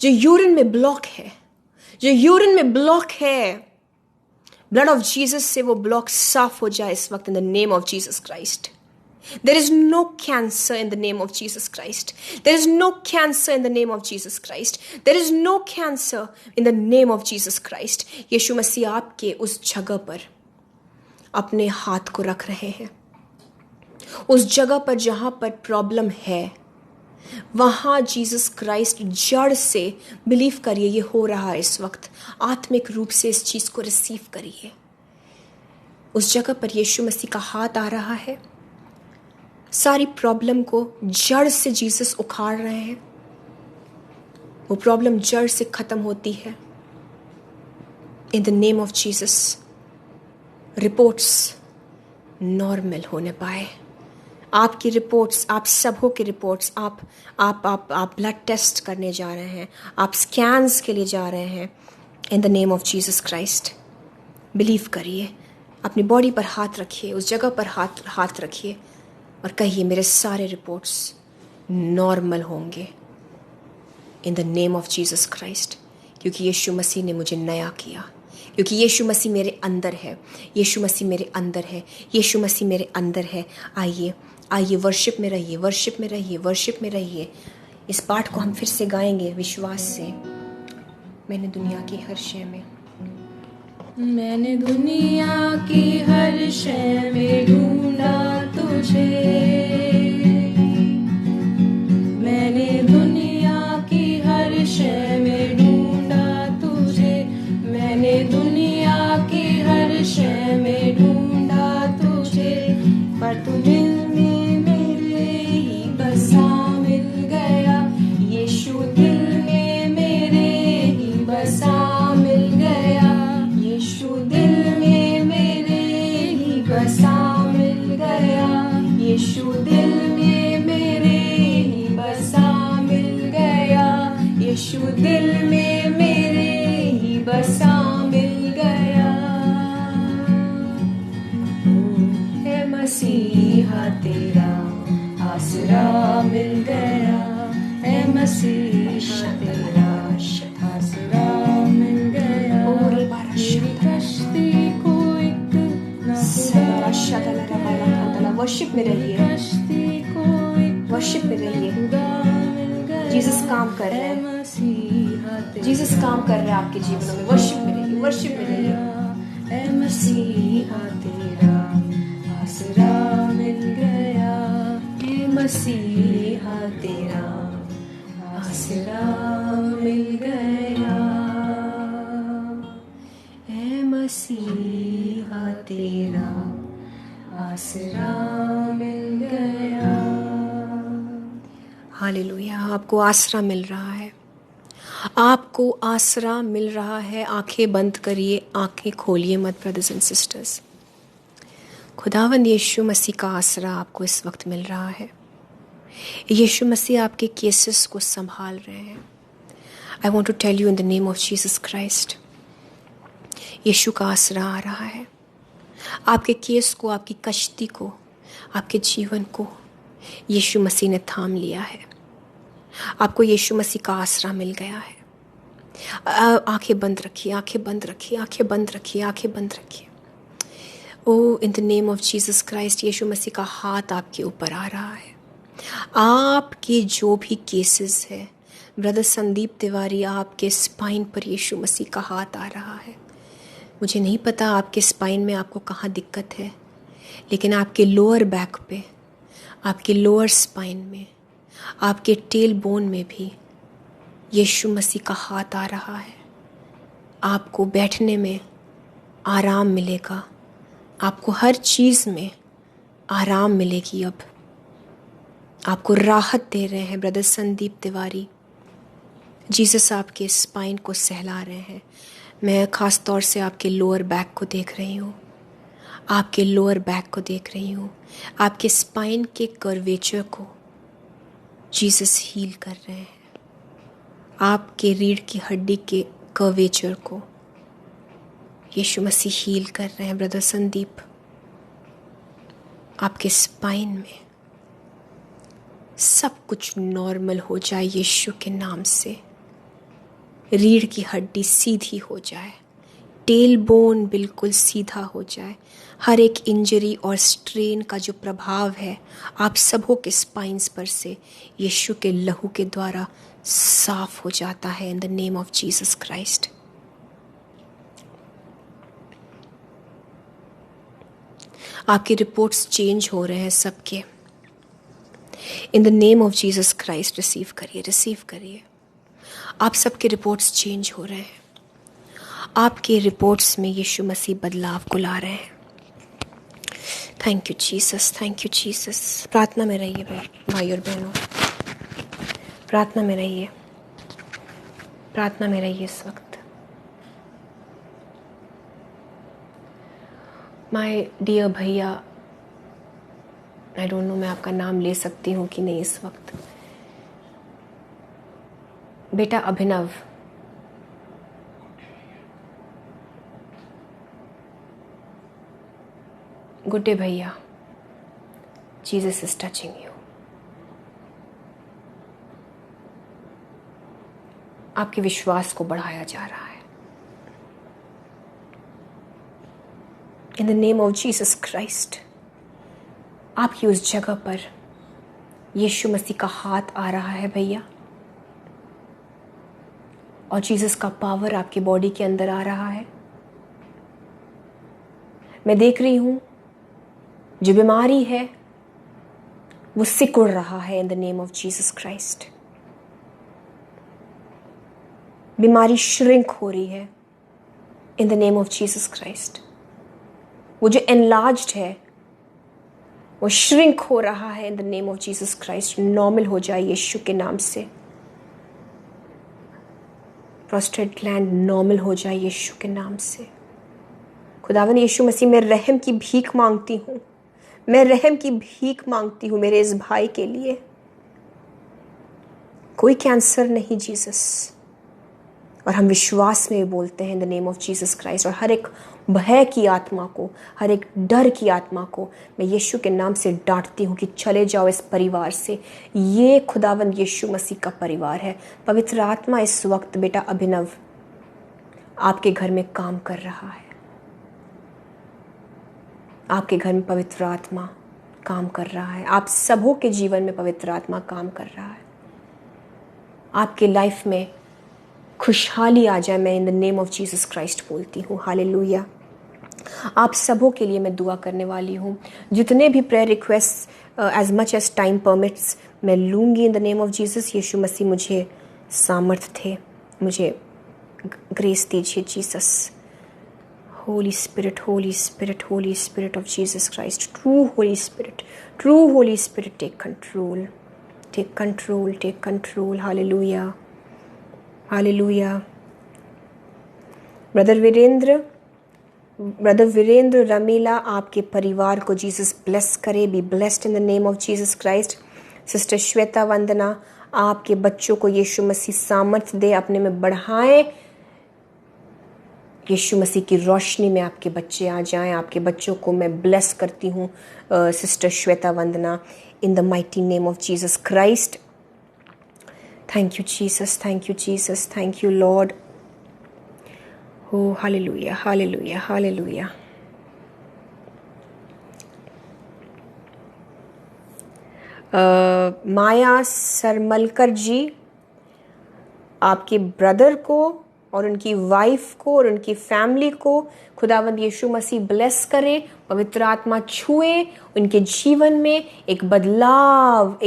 जो यूरिन में ब्लॉक है, जो यूरिन में ब्लॉक है, ब्लड ऑफ जीसस से वो ब्लॉक साफ हो जाए इस वक्त इन the name of Jesus Christ. There is no cancer in the name of Jesus Christ. There is no cancer in the name of Jesus Christ. There is no cancer in the name of Jesus Christ. यीशु मसीह आपके उस जगह पर अपने हाथ को रख रहे हैं, उस जगह पर जहां पर प्रॉब्लम है, वहां जीसस क्राइस्ट जड़ से, बिलीव करिए ये हो रहा है इस वक्त, आत्मिक रूप से इस चीज को रिसीव करिए। उस जगह पर यीशु मसीह का हाथ आ रहा है, सारी प्रॉब्लम को जड़ से जीसस उखाड़ रहे हैं, वो प्रॉब्लम जड़ से खत्म होती है in the name of Jesus. Reports normal होने पाए, आपकी रिपोर्ट्स, आप सबों की रिपोर्ट्स, आप ब्लड टेस्ट करने जा रहे हैं, आप स्कैन्स के लिए जा रहे हैं in the name of Jesus Christ. Believe करिए, अपनी बॉडी पर हाथ रखिए, उस जगह पर हाथ रखिए और कहिए मेरे सारे रिपोर्ट्स नॉर्मल होंगे इन the name of Jesus Christ, क्योंकि यीशु मसीह ने मुझे नया किया, क्योंकि यीशु मसीह मेरे अंदर है, यीशु मसीह मेरे अंदर है, यीशु मसीह मेरे अंदर है। आइए आइए, वर्शिप में रहिए, वर्शिप में रहिए, वर्शिप में रहिए। इस पाठ को हम फिर से गाएंगे विश्वास से। मैंने दुनिया की हर शय में, मैंने दुनिया की हर शय में ढूंढा तुझे, मैंने दुनिया की हर शय में ढूंढा तुझे, मैंने दुनिया की हर शय में ढूंढा तुझे, पर तू दिल में मेरे ही बसा मिल गया, यीशु दिल में मेरे ही बसा मिल गया, दिल में मेरे ही बसा मिल गया, यीशु दिल में मेरे ही बसा मिल गया, यीशु दिल में मेरे ही बसा मिल गया। है मसीहा तेरा आसरा मिल गया, है मसीहा तेरा आसरा मिल गया, कश्ती को एक वर्शिप में रहिए, कश्ती को एक वर्शिप में रहिए। जीसस काम कर रहे हैं, जीसस काम कर रहे हैं आपके जीवनों में। वर्शिप में रहिए, वर्शिप में रहिए। ऐ मसीहा तेरा आसरा मिल गया, ऐ मसीहा तेरा आसरा मिल गया, ऐ मसीहा तेरा आसरा मिल गया। हालेलुया। आपको आसरा मिल रहा है, आपको आसरा मिल रहा है। आंखें बंद करिए, आंखें खोलिए मत ब्रदर्स एंड सिस्टर्स। खुदावंद यीशु मसीह का आसरा आपको इस वक्त मिल रहा है। यीशु मसीह आपके केसेस को संभाल रहे हैं। I want to tell you in the name of Jesus Christ, Yeshu का आसरा आ रहा है। आपके केस को, आपकी कश्ती को, आपके जीवन को यीशु मसीह ने थाम लिया है। आपको यीशु मसीह का आसरा मिल गया है। आंखें बंद रखिए, आंखें बंद रखिए, आंखें बंद रखिए, आंखें बंद रखिए। Oh in the name of Jesus Christ, Yeshu Masih का हाथ आपके ऊपर आ रहा है। आपके जो भी केसेस है, ब्रदर संदीप तिवारी, आपके स्पाइन पर यीशु मसीह का हाथ आ रहा है। मुझे नहीं पता आपके स्पाइन में आपको कहाँ दिक्कत है, लेकिन आपके लोअर बैक पे, आपके लोअर स्पाइन में, आपके टेल बोन में भी यीशु मसीह का हाथ आ रहा है। आपको बैठने में आराम मिलेगा, आपको हर चीज़ में आराम मिलेगी। अब आपको राहत दे रहे हैं ब्रदर संदीप तिवारी। जीसस आपके स्पाइन को सहला रहे हैं। मैं ख़ास तौर से आपके लोअर बैक को देख रही हूँ, आपके लोअर बैक को देख रही हूँ। आपके स्पाइन के कर्वेचर को जीसस हील कर रहे हैं। आपके रीढ़ की हड्डी के कर्वेचर को यीशु मसीह हील कर रहे हैं। ब्रदर संदीप, आपके स्पाइन में सब कुछ नॉर्मल हो जाए यीशु के नाम से। रीढ़ की हड्डी सीधी हो जाए, टेल बोन बिल्कुल सीधा हो जाए। हर एक इंजरी और स्ट्रेन का जो प्रभाव है आप सबों के स्पाइन्स पर से यीशु के लहू के द्वारा साफ हो जाता है in the name of Jesus Christ. आपकी रिपोर्ट्स चेंज हो रहे हैं सबके। इन the name of Jesus Christ receive करिए, रिसीव करिए। आप सबके रिपोर्ट्स चेंज हो रहे हैं। आपके रिपोर्ट्स में यीशु मसीह बदलाव को ला रहे हैं। Thank you Jesus, thank you Jesus. प्रार्थना में रहिए भाई और बहनों, प्रार्थना में रहिए, प्रार्थना में रहिए इस वक्त। माय डियर भैया, आई डोंट नो मैं आपका नाम ले सकती हूँ कि नहीं इस वक्त। बेटा अभिनव, गुड डे भैया, जीसस इज टचिंग यू। आपके विश्वास को बढ़ाया जा रहा है। In the name of Jesus Christ, आपकी उस जगह पर यीशु मसीह का हाथ आ रहा है भैया, और जीसस का पावर आपकी बॉडी के अंदर आ रहा है। मैं देख रही हूं जो बीमारी है वो सिकुड़ रहा है in the name of Jesus Christ. बीमारी श्रिंक हो रही है in the name of Jesus Christ. वो जो एनलार्ज्ड है वो श्रिंक हो रहा है in the name of Jesus Christ. Normal हो जाए यीशु के नाम से। प्रोस्टेट ग्लैंड नॉर्मल हो जाए यीशु के नाम से। खुदावन यीशु मसीह, मैं रहम की भीख मांगती हूँ, मैं रहम की भीख मांगती हूँ मेरे इस भाई के लिए। कोई कैंसर नहीं जीसस, और हम विश्वास में बोलते हैं in the name of Jesus Christ. और हर एक भय की आत्मा को, हर एक डर की आत्मा को मैं यीशु के नाम से डांटती हूँ कि चले जाओ इस परिवार से। ये खुदावंद यीशु मसीह का परिवार है। पवित्र आत्मा इस वक्त बेटा अभिनव आपके घर में काम कर रहा है। आपके घर में पवित्र आत्मा काम कर रहा है। आप सबों के जीवन में पवित्र आत्मा काम कर रहा है। आपके लाइफ में खुशहाली आ जाए, मैं इन the name of Jesus Christ बोलती हूँ। हालेलुया। आप सबों के लिए मैं दुआ करने वाली हूँ। जितने भी prayer request as much as time permits मैं लूँगी in the name of Jesus. Yeshu Masih मुझे सामर्थ थे, मुझे ग्रेस दीजिए Jesus. Holy spirit, holy spirit, holy spirit of Jesus Christ, true holy spirit, true holy spirit, take control, take control, take control. Hallelujah, hallelujah. Brother Virendra, brother Virendra Ramila, आपके परिवार को Jesus bless करे, be blessed in the name of Jesus Christ. Sister Shweta वंदना, आपके बच्चों को यीशु मसीह सामर्थ्य दे, अपने में बढ़ाएं, यीशु मसीह की रोशनी में आपके बच्चे आ जाएं। आपके बच्चों को मैं ब्लेस करती हूँ sister Shweta Vandana, in the mighty name of Jesus Christ. Thank you Jesus, thank you Jesus, thank you Lord. Oh, hallelujah, hallelujah, hallelujah. माया सरमलकर जी, आपके ब्रदर को और उनकी वाइफ को और उनकी फैमिली को खुदावंद यीशु मसीह ब्लेस करे, पवित्र आत्मा छुए, उनके जीवन में एक बदलाव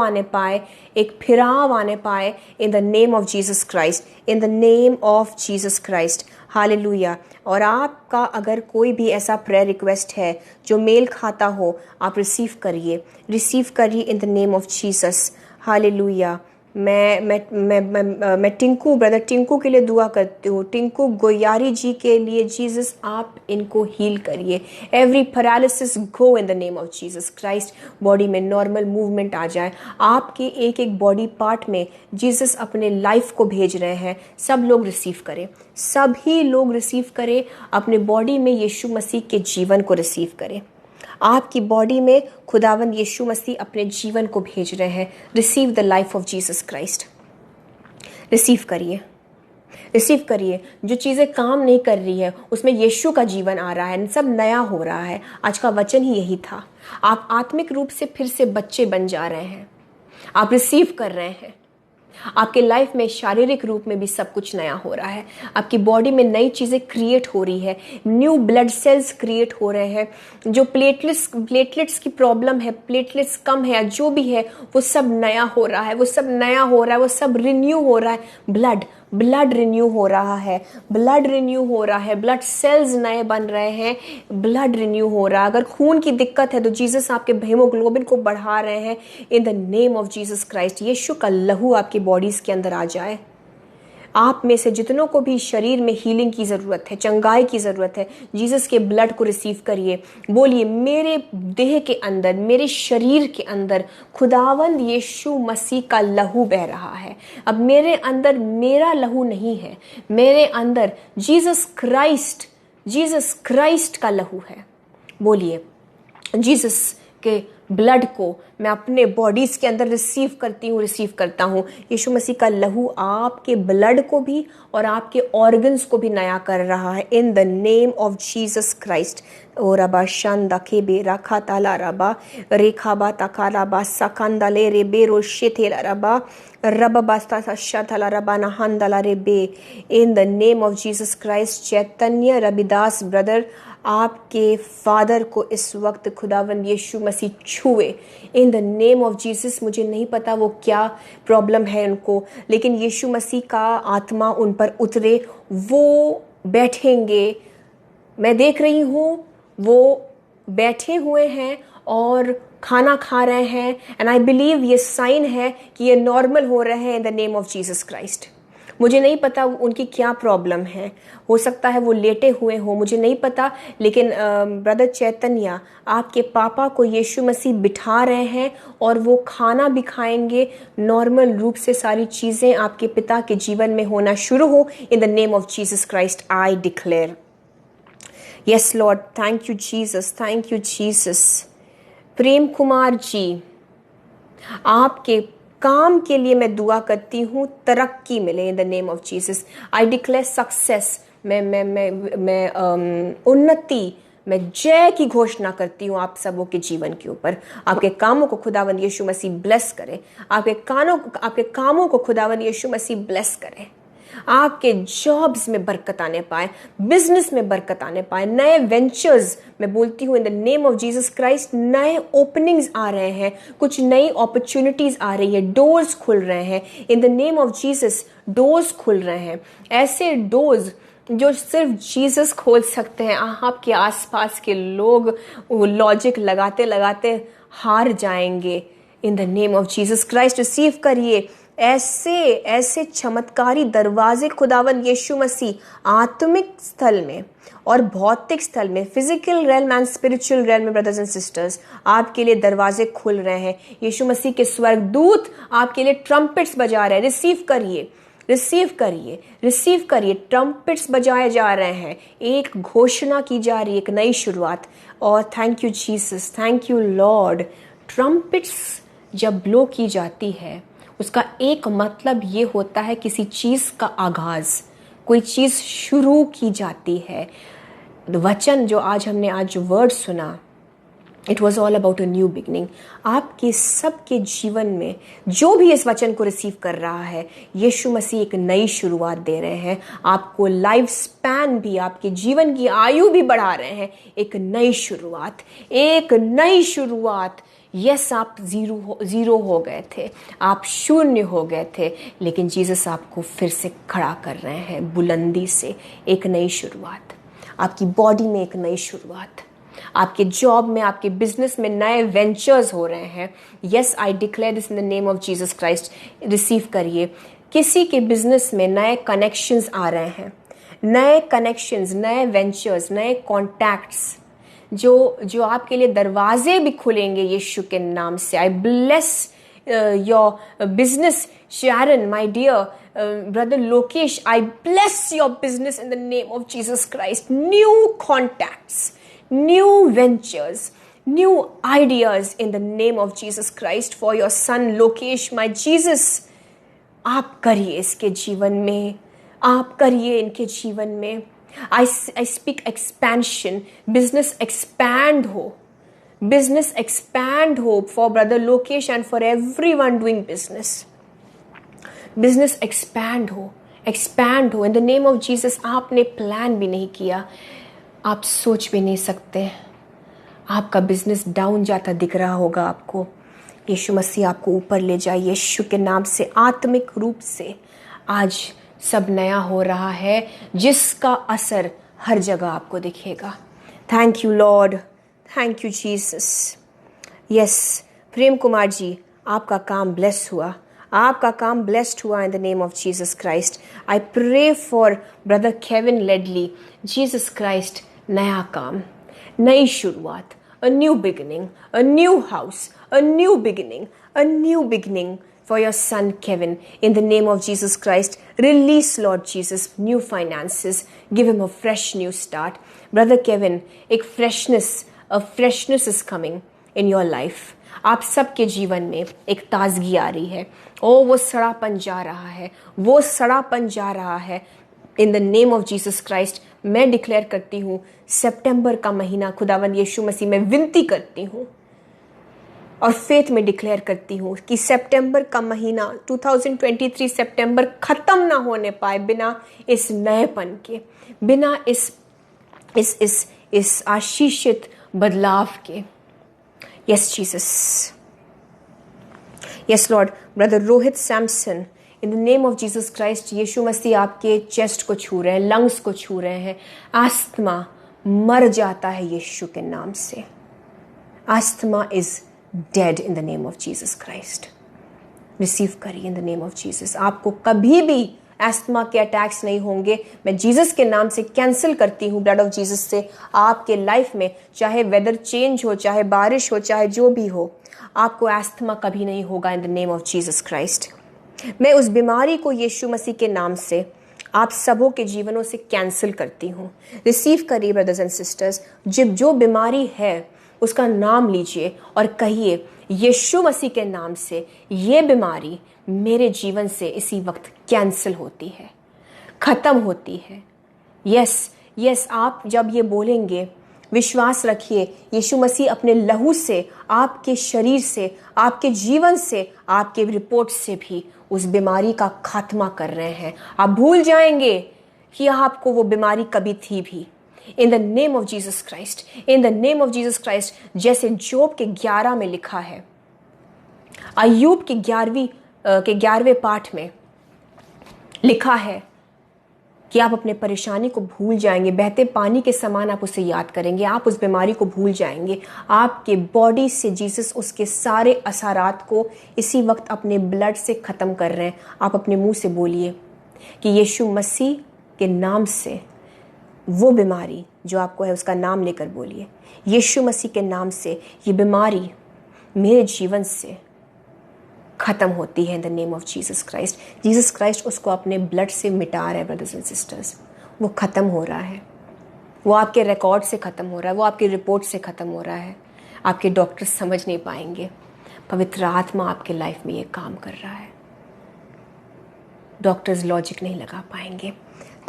आने पाए, एक फिराव आने पाए, इन the name of Jesus Christ, in the name of Jesus Christ, hallelujah. और आपका अगर कोई भी ऐसा प्रेयर रिक्वेस्ट है जो मेल खाता हो, आप रिसीव करिए इन the name of Jesus, hallelujah. मैं टिंकू, ब्रदर टिंकू के लिए दुआ करती हूँ। टिंकू गोयारी जी के लिए जीसस आप इनको हील करिए। Every paralysis go in the name of Jesus Christ. Body में नॉर्मल मूवमेंट आ जाए। आपके एक एक बॉडी पार्ट में जीसस अपने लाइफ को भेज रहे हैं। सब लोग रिसीव करें, सभी लोग रिसीव करें, अपने बॉडी में यीशु मसीह के जीवन को रिसीव करें। आपकी बॉडी में खुदावंद यीशु मसीह अपने जीवन को भेज रहे हैं। Receive the life of Jesus Christ, receive करिए। जो चीज़ें काम नहीं कर रही है उसमें यीशु का जीवन आ रहा है, सब नया हो रहा है। आज का वचन ही यही था। आप आत्मिक रूप से फिर से बच्चे बन जा रहे हैं, आप रिसीव कर रहे हैं। आपके लाइफ में शारीरिक रूप में भी सब कुछ नया हो रहा है। आपकी बॉडी में नई चीज़ें क्रिएट हो रही है, न्यू ब्लड सेल्स क्रिएट हो रहे हैं। जो प्लेटलेट्स की प्रॉब्लम है, प्लेटलेट्स कम है, जो भी है वो सब नया हो रहा है, वो सब रिन्यू हो रहा है। ब्लड रिन्यू हो रहा है, ब्लड सेल्स नए बन रहे हैं, ब्लड रिन्यू हो रहा है। अगर खून की दिक्कत है तो जीसस आपके हीमोग्लोबिन को बढ़ा रहे हैं in the name of Jesus Christ. Yeshu का लहू आपकी बॉडीज के अंदर आ जाए। आप में से जितनों को भी शरीर में हीलिंग की ज़रूरत है, चंगाई की ज़रूरत है, जीसस के ब्लड को रिसीव करिए। बोलिए, मेरे देह के अंदर, मेरे शरीर के अंदर खुदावंद यीशु मसीह का लहू बह रहा है। अब मेरे अंदर मेरा लहू नहीं है, मेरे अंदर जीसस क्राइस्ट का लहू है। बोलिए, जीसस के ब्लड को मैं अपने बॉडीज के अंदर रिसीव करता हूँ। यीशु मसीह का लहू आपके ब्लड को भी और आपके ऑर्गन्स को भी नया कर रहा है in the name of Jesus Christ. ओ रबा शांदा केबे रखा ताला रबा रेखाबा तकाराबा सकंदले रे बेरो शेथेला रबा रबा बास्ता शथला रबा नहंदला रे बे, in the name of Jesus Christ. Chaitanya Ravidas brother, आपके फादर को इस वक्त खुदावंद यीशु मसीह छुए in the name of Jesus. मुझे नहीं पता वो क्या प्रॉब्लम है उनको, लेकिन यीशु मसीह का आत्मा उन पर उतरे, वो बैठेंगे। मैं देख रही हूँ वो बैठे हुए हैं और खाना खा रहे हैं, एंड आई बिलीव ये साइन है कि ये नॉर्मल हो रहे हैं in the name of Jesus Christ. मुझे नहीं पता उनकी क्या प्रॉब्लम है, हो सकता है वो लेटे हुए हो, मुझे नहीं पता, लेकिन ब्रदर चैतन्य, आपके पापा को यीशु मसीह बिठा रहे हैं और वो खाना भी खाएंगे। नॉर्मल रूप से सारी चीज़ें आपके पिता के जीवन में होना शुरू हो in the name of Jesus Christ. I declare, yes Lord, thank you Jesus, thank you Jesus. Prem Kumar ji, आपके काम के लिए मैं दुआ करती हूँ, तरक्की मिले इन the name of Jesus. I declare success, मैं उन्नति, मैं जय की घोषणा करती हूँ आप सबों के जीवन के ऊपर। आपके कामों को खुदावंद यीशु मसीह ब्लेस करे, आपके कामों को खुदावंद यीशु मसीह ब्लेस करे। आपके जॉब्स में बरकत आने पाए, बिजनेस में बरकत आने पाए, नए वेंचर्स, मैं बोलती हूँ इन the name of Jesus Christ, नए ओपनिंग्स आ रहे हैं, कुछ नई अपॉर्चुनिटीज आ रही है, डोर्स खुल रहे हैं in the name of Jesus. Doors खुल रहे हैं, ऐसे डोर्स जो सिर्फ जीसस खोल सकते हैं। आपके आसपास के लोग लॉजिक लगाते लगाते हार जाएंगे इन the name of Jesus Christ. Receive करिए ऐसे ऐसे चमत्कारी दरवाजे खुदावन यीशु मसीह आत्मिक स्थल में और भौतिक स्थल में, physical realm and spiritual realm में ब्रदर्स एंड सिस्टर्स, आपके लिए दरवाजे खुल रहे हैं। यीशु मसीह के स्वर्गदूत आपके लिए ट्रम्पेट्स बजा रहे हैं। रिसीव करिए, रिसीव करिए, रिसीव करिए। ट्रम्पेट्स बजाए जा रहे हैं, एक घोषणा की जा रही है, एक नई शुरुआत। और thank you Jesus, thank you Lord. Trumpets जब ब्लो की जाती है उसका एक मतलब ये होता है किसी चीज़ का आगाज़, कोई चीज़ शुरू की जाती है। वचन जो आज वर्ड सुना, it was all about a new beginning. आपके सबके जीवन में जो भी इस वचन को रिसीव कर रहा है, यीशु मसीह एक नई शुरुआत दे रहे हैं। आपको लाइफ स्पैन भी, आपके जीवन की आयु भी बढ़ा रहे हैं। एक नई शुरुआत, एक नई शुरुआत। यस, आप जीरो हो गए थे, आप शून्य हो गए थे, लेकिन जीसस आपको फिर से खड़ा कर रहे हैं बुलंदी से। एक नई शुरुआत, आपकी बॉडी में एक नई शुरुआत, आपके जॉब में, आपके बिजनेस में नए वेंचर्स हो रहे हैं। Yes, I declare this in the name of Jesus Christ. Receive करिए। किसी के बिजनेस में नए कनेक्शंस आ रहे हैं, नए कनेक्शंस, नए वेंचर्स, नए कॉन्टैक्ट्स, जो आपके लिए दरवाजे भी खुलेंगे यीशु के नाम से। आई bless your business Sharon, my dear brother Lokesh, I bless your business in the name of Jesus Christ. New contacts, new ventures, new ideas in the name of Jesus Christ for your son Lokesh, my Jesus. आप करिए इसके जीवन में, आप करिए इनके जीवन में। I speak expansion, business expand हो, business expand हो for brother Lokesh and for everyone doing business. Business expand हो in the name of Jesus. आपने प्लान भी नहीं किया, आप सोच भी नहीं सकते, आपका बिजनेस डाउन जाता दिख रहा होगा आपको। यीशु मसीह आपको ऊपर ले जाए यीशु के नाम से। आत्मिक रूप से आज सब नया हो रहा है, जिसका असर हर जगह आपको दिखेगा। Thank you Lord, thank you Jesus. Yes, Prem Kumar ji, आपका काम ब्लेस हुआ, आपका काम ब्लेस्ड हुआ in the name of Jesus Christ. I pray for brother Kevin Ledley. Jesus Christ, नया काम, नई शुरुआत, a new beginning, a new house, a new beginning, a new beginning for your son Kevin in the name of Jesus Christ. Release, Lord Jesus, new finances, give him a fresh new start. Brother Kevin, एक freshness is coming in your life. आप सबके जीवन में एक ताजगी आ रही है। वो सड़ापन जा रहा है, वो सड़ापन जा रहा है। In the name of Jesus Christ मैं डिक्लेयर करती हूँ, सितंबर का महीना खुदावंद यीशु मसीह में विनती करती हूँ और फेथ में डिक्लेयर करती हूँ कि सितंबर का महीना 2023 सितंबर खत्म ना होने पाए बिना इस नएपन के, बिना इस आशीषित बदलाव के। Yes Jesus, yes Lord. Brother Rohit Samson, in the name of Jesus Christ, Yeshu Masih आपके चेस्ट को छू रहे हैं, लंग्स को छू रहे हैं। आस्थमा मर जाता है यीशु के नाम से। Asthma is dead in the name of Jesus Christ. Receive करिए in the name of Jesus. आपको कभी भी एस्थमा के अटैक्स नहीं होंगे। मैं जीसस के नाम से कैंसिल करती हूँ ब्लड ऑफ जीसस से। आपके लाइफ में चाहे वेदर चेंज हो, चाहे बारिश हो, चाहे जो भी हो, आपको एस्थमा कभी नहीं होगा इन the name of Jesus Christ. मैं उस बीमारी को यीशु मसीह के नाम से आप सबों के जीवनों से कैंसिल करती हूँ। रिसीव करिए ब्रदर्स एंड सिस्टर्स। जो बीमारी है उसका नाम लीजिए और कहिए यीशु मसीह के नाम से ये बीमारी मेरे जीवन से इसी वक्त कैंसिल होती है, खत्म होती है। यस, आप जब ये बोलेंगे, विश्वास रखिए यीशु मसीह अपने लहू से, आपके शरीर से, आपके जीवन से, आपके रिपोर्ट से भी उस बीमारी का खात्मा कर रहे हैं। आप भूल जाएंगे कि आपको वो बीमारी कभी थी भी। इन the name of Jesus Christ, in the name of Jesus Christ, जैसे जोब के 11 में लिखा है, अय्यूब के 11वें पाठ में लिखा है कि आप अपने परेशानी को भूल जाएंगे, बहते पानी के समान आप उसे याद करेंगे, आप उस बीमारी को भूल जाएंगे। आपके बॉडी से जीसस उसके सारे असरात को इसी वक्त अपने ब्लड से ख़त्म कर रहे हैं। आप अपने मुंह से बोलिए कि यीशु मसीह के नाम से वो बीमारी जो आपको है उसका नाम लेकर बोलिए, यीशु मसीह के नाम से ये बीमारी मेरे जीवन से ख़त्म होती है in the name of Jesus Christ. Jesus Christ उसको अपने ब्लड से मिटा रहा है ब्रदर्स एंड सिस्टर्स। वो ख़त्म हो रहा है, वो आपके रिकॉर्ड से ख़त्म हो रहा है, वो आपकी रिपोर्ट से ख़त्म हो रहा है। आपके डॉक्टर समझ नहीं पाएंगे, पवित्र आत्मा आपके लाइफ में ये काम कर रहा है। डॉक्टर्स लॉजिक नहीं लगा पाएंगे।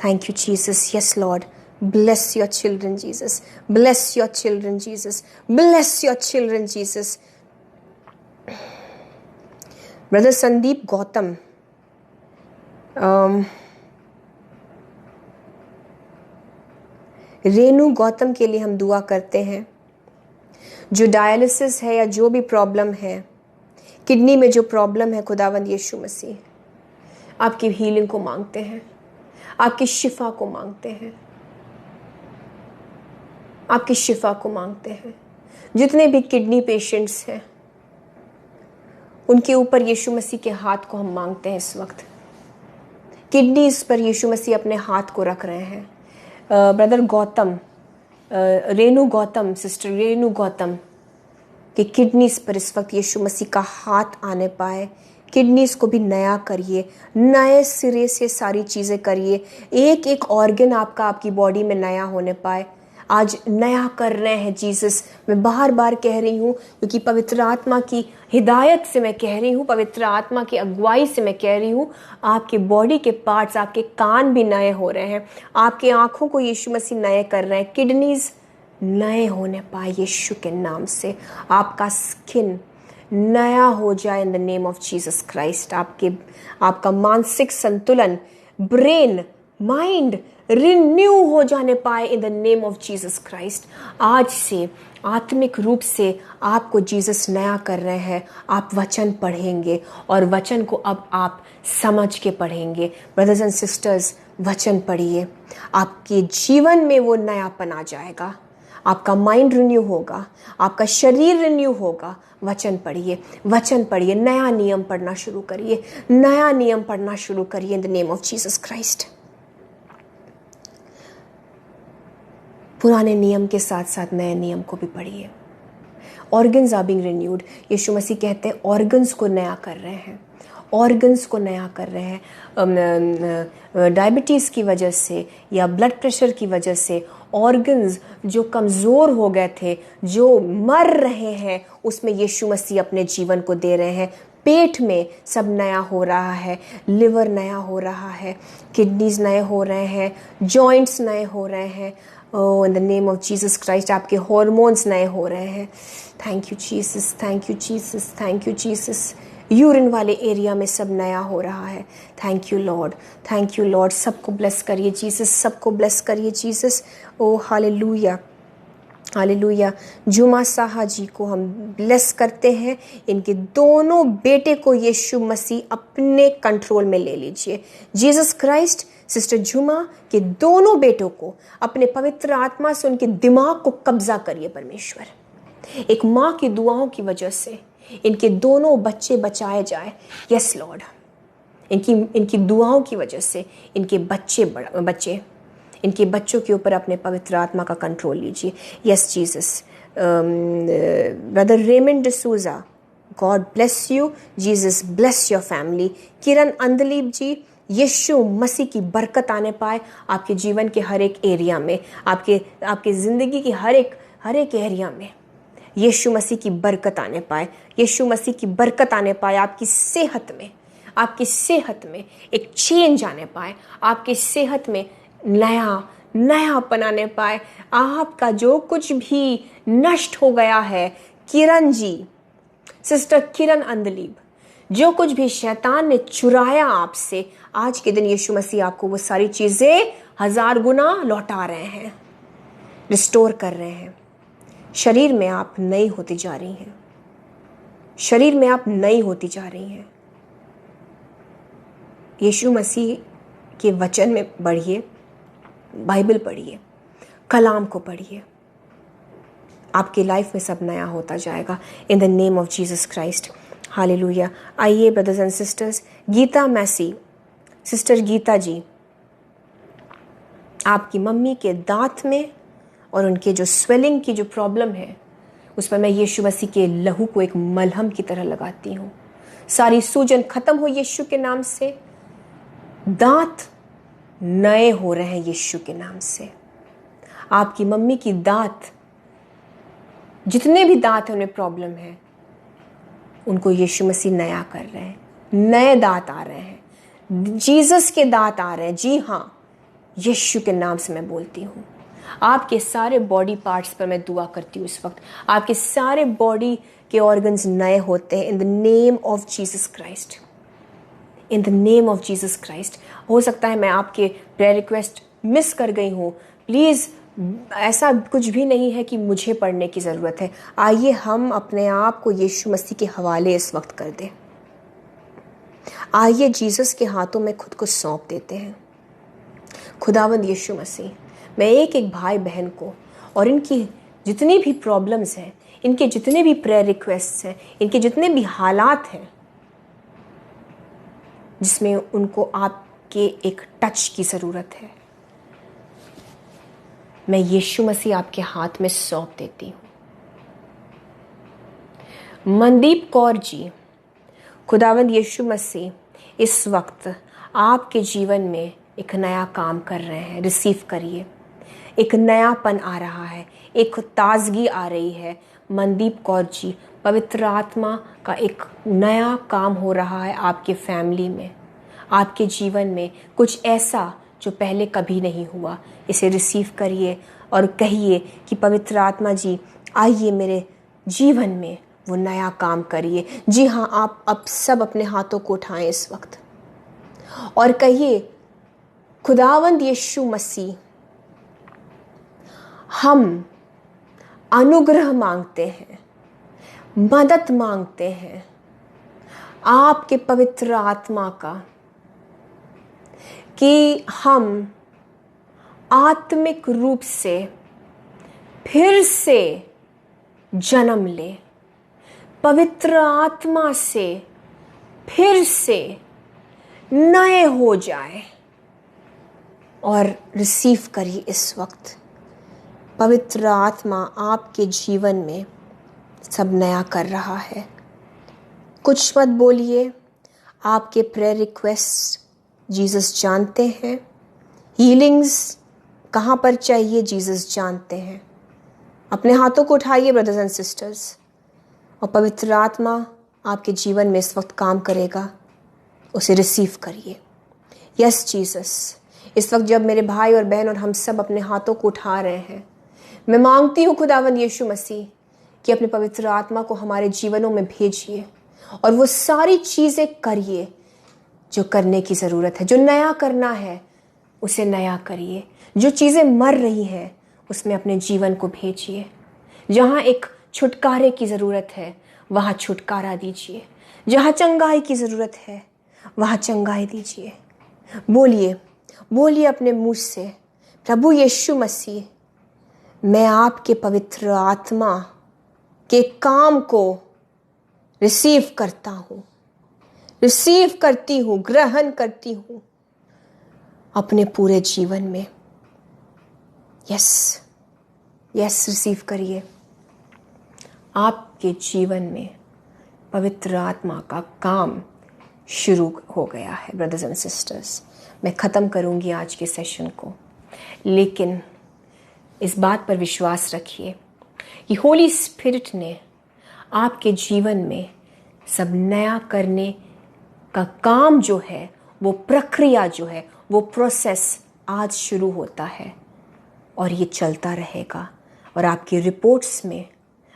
Thank you Jesus. Yes Lord, bless your children Jesus, bless your children Jesus, bless your children Jesus. Brother Sandeep Gautam, Renu Gautam के लिए हम दुआ करते हैं। जो डायलिसिस है या जो भी प्रॉब्लम है, किडनी में जो प्रॉब्लम है, खुदावंद यीशु मसीह आपकी हीलिंग को मांगते हैं, आपकी शिफा को मांगते हैं, आपकी शिफा को मांगते हैं। जितने भी किडनी पेशेंट्स हैं उनके ऊपर यीशु मसीह के हाथ को हम मांगते हैं। इस वक्त किडनीज पर यीशु मसीह अपने हाथ को रख रहे हैं। ब्रदर गौतम, रेनू गौतम, सिस्टर रेनू गौतम कि किडनीज पर इस वक्त यीशु मसीह का हाथ आने पाए। किडनीज को भी नया करिए, नए सिरे से सारी चीज़ें करिए। एक एक ऑर्गन आपका आपकी बॉडी में नया होने पाए। आज नया कर रहे हैं जीसस। मैं बार बार कह रही हूँ क्योंकि पवित्र आत्मा की हिदायत से मैं कह रही हूँ, पवित्र आत्मा की अगुवाई से मैं कह रही हूँ, आपके बॉडी के पार्ट्स, आपके कान भी नए हो रहे हैं, आपके आँखों को यीशु मसीह नए कर रहे हैं। किडनीज नए होने पाए यीशु के नाम से। आपका स्किन नया हो जाए इन the name of Jesus Christ. आपका मानसिक संतुलन, ब्रेन, माइंड रिन्यू हो जाने पाए इन the name of Jesus Christ. आज से आत्मिक रूप से आपको जीसस नया कर रहे हैं। आप वचन पढ़ेंगे और वचन को अब आप समझ के पढ़ेंगे। ब्रदर्स एंड सिस्टर्स, वचन पढ़िए, आपके जीवन में वो नयापन आ जाएगा। आपका माइंड रिन्यू होगा, आपका शरीर रिन्यू होगा। वचन पढ़िए, वचन पढ़िए, नया नियम पढ़ना शुरू करिए, नया नियम पढ़ना शुरू करिए इन the name of Jesus Christ. पुराने नियम के साथ साथ नए नियम को भी पढ़िए। Organs are being renewed. Yeshu Masih कहते हैं ऑर्गन्स को नया कर रहे हैं, ऑर्गन्स को नया कर रहे हैं। डायबिटीज़ की वजह से या ब्लड प्रेशर की वजह से ऑर्गन्स जो कमज़ोर हो गए थे, जो मर रहे हैं, उसमें यीशु मसीह अपने जीवन को दे रहे हैं। पेट में सब नया हो रहा है, लिवर नया हो रहा है, किडनीज नए हो रहे हैं, जॉइंट्स नए हो रहे हैं। Oh, in the name of Jesus Christ आपके हार्मोन्स नए हो रहे हैं। Thank you Jesus, thank you Jesus, thank you Jesus. Urine वाले एरिया में सब नया हो रहा है। Thank you Lord, thank you Lord. सबको ब्लेस करिए जीसस, सबको ब्लेस करिए Jesus. Oh hallelujah, hallelujah. Juma Saha जी को हम ब्लेस करते हैं। इनके दोनों बेटे को यीशु मसीह अपने कंट्रोल में ले लीजिए। जीसस क्राइस्ट सिस्टर जुमा के दोनों बेटों को अपने पवित्र आत्मा से उनके दिमाग को कब्जा करिए परमेश्वर। एक माँ की दुआओं की वजह से इनके दोनों बच्चे बचाए जाए। यस लॉर्ड, इनकी दुआओं की वजह से इनके बच्चे इनके बच्चों के ऊपर अपने पवित्र आत्मा का कंट्रोल लीजिए। Yes Jesus. Brother Raymond D'Souza, God bless you. Jesus bless your family. Kiran Andleeb ji, Yeshu Masih की बरकत आने पाए आपके जीवन के हर एक एरिया में, आपके ज़िंदगी की हर एक एरिया में यीशु मसीह की बरकत आने पाए, यीशु मसीह की बरकत आने पाए। आपकी सेहत में एक चेंज आने पाए, आपकी सेहत में नयापन आने पाए। आपका जो कुछ भी नष्ट हो गया है, किरण जी, सिस्टर किरण अंदलीब, जो कुछ भी शैतान ने चुराया आपसे, आज के दिन यीशु मसीह आपको वो सारी चीज़ें 1000 गुना लौटा रहे हैं, रिस्टोर कर रहे हैं। शरीर में आप नई होती जा रही हैं, शरीर में आप नई होती जा रही हैं। यीशु मसीह के वचन में बढ़िए, बाइबल पढ़िए, कलाम को पढ़िए, आपकी लाइफ में सब नया होता जाएगा in the name of Jesus Christ. Hallelujah. आइए brothers and sisters, Geeta Massey, sister Geeta ji, आपकी मम्मी के दांत में और उनके जो स्वेलिंग की जो प्रॉब्लम है उस पर मैं यीशु मसीह के लहू को एक मलहम की तरह लगाती हूँ। सारी सूजन खत्म हो यीशु के नाम से, दांत नए हो रहे हैं यीशु के नाम से। आपकी मम्मी की दांत, जितने भी दांत हैं उनमें प्रॉब्लम है, उनको यीशु मसीह नया कर रहे हैं, नए दांत आ रहे हैं, जीसस के दांत आ रहे हैं। जी हाँ, यीशु के नाम से मैं बोलती हूँ। आपके सारे बॉडी पार्ट्स पर मैं दुआ करती हूँ इस वक्त, आपके सारे बॉडी के ऑर्गन्स नए होते हैं in the name of Jesus Christ, in the name of Jesus Christ. हो सकता है मैं आपके प्रेयर रिक्वेस्ट मिस कर गई हूँ, प्लीज़ ऐसा कुछ भी नहीं है कि मुझे पढ़ने की ज़रूरत है। आइए हम अपने आप को यीशु मसीह के हवाले इस वक्त कर दें। आइए जीसस के हाथों में खुद को सौंप देते हैं। खुदावंद यीशु मसीह, मैं एक एक भाई बहन को और इनकी जितनी भी प्रॉब्लम्स हैं, इनके जितने भी प्रेयर रिक्वेस्ट्स हैं, इनके जितने भी हालात हैं जिसमें उनको आपके एक टच की ज़रूरत है, मैं यीशु मसीह आपके हाथ में सौंप देती हूँ। मनदीप कौर जी, खुदावंद यीशु मसीह इस वक्त आपके जीवन में एक नया काम कर रहे हैं, रिसीव करिए। एक नयापन आ रहा है, एक ताजगी आ रही है। मनदीप कौर जी, पवित्र आत्मा का एक नया काम हो रहा है आपके फैमिली में, आपके जीवन में, कुछ ऐसा जो पहले कभी नहीं हुआ। इसे रिसीव करिए और कहिए कि पवित्र आत्मा जी आइए मेरे जीवन में वो नया काम करिए। जी हाँ, आप अब सब अपने हाथों को उठाएं इस वक्त और कहिए, खुदावंद यीशु मसीह, हम अनुग्रह मांगते हैं, मदद मांगते हैं आपके पवित्र आत्मा का, कि हम आत्मिक रूप से फिर से जन्म ले, पवित्र आत्मा से फिर से नए हो जाए। और रिसीव करिए इस वक्त, पवित्र आत्मा आपके जीवन में सब नया कर रहा है। कुछ मत बोलिए, आपके प्रेयर रिक्वेस्ट जीसस जानते हैं, हीलिंग्स कहाँ पर चाहिए जीसस जानते हैं। अपने हाथों को उठाइए ब्रदर्स एंड सिस्टर्स, और पवित्र आत्मा आपके जीवन में इस वक्त काम करेगा, उसे रिसीव करिए। यस जीसस, इस वक्त जब मेरे भाई और बहन और हम सब अपने हाथों को उठा रहे हैं, मैं मांगती हूँ खुदावंद यीशु मसीह कि अपने पवित्र आत्मा को हमारे जीवनों में भेजिए और वो सारी चीज़ें करिए जो करने की ज़रूरत है। जो नया करना है उसे नया करिए, जो चीज़ें मर रही हैं उसमें अपने जीवन को भेजिए। जहाँ एक छुटकारे की ज़रूरत है वहाँ छुटकारा दीजिए, जहाँ चंगाई की ज़रूरत है वहाँ चंगाई दीजिए। बोलिए, बोलिए अपने मुँह से, प्रभु यीशु मसीह, मैं आपके पवित्र आत्मा के काम को रिसीव करता हूँ, रिसीव करती हूँ, ग्रहण करती हूँ अपने पूरे जीवन में। यस यस, रिसीव करिए। आपके जीवन में पवित्र आत्मा का काम शुरू हो गया है ब्रदर्स एंड सिस्टर्स। मैं ख़त्म करूँगी आज के सेशन को, लेकिन इस बात पर विश्वास रखिए कि होली स्पिरिट ने आपके जीवन में सब नया करने का काम जो है, वो प्रक्रिया जो है, वो प्रोसेस आज शुरू होता है और ये चलता रहेगा। और आपकी रिपोर्ट्स में,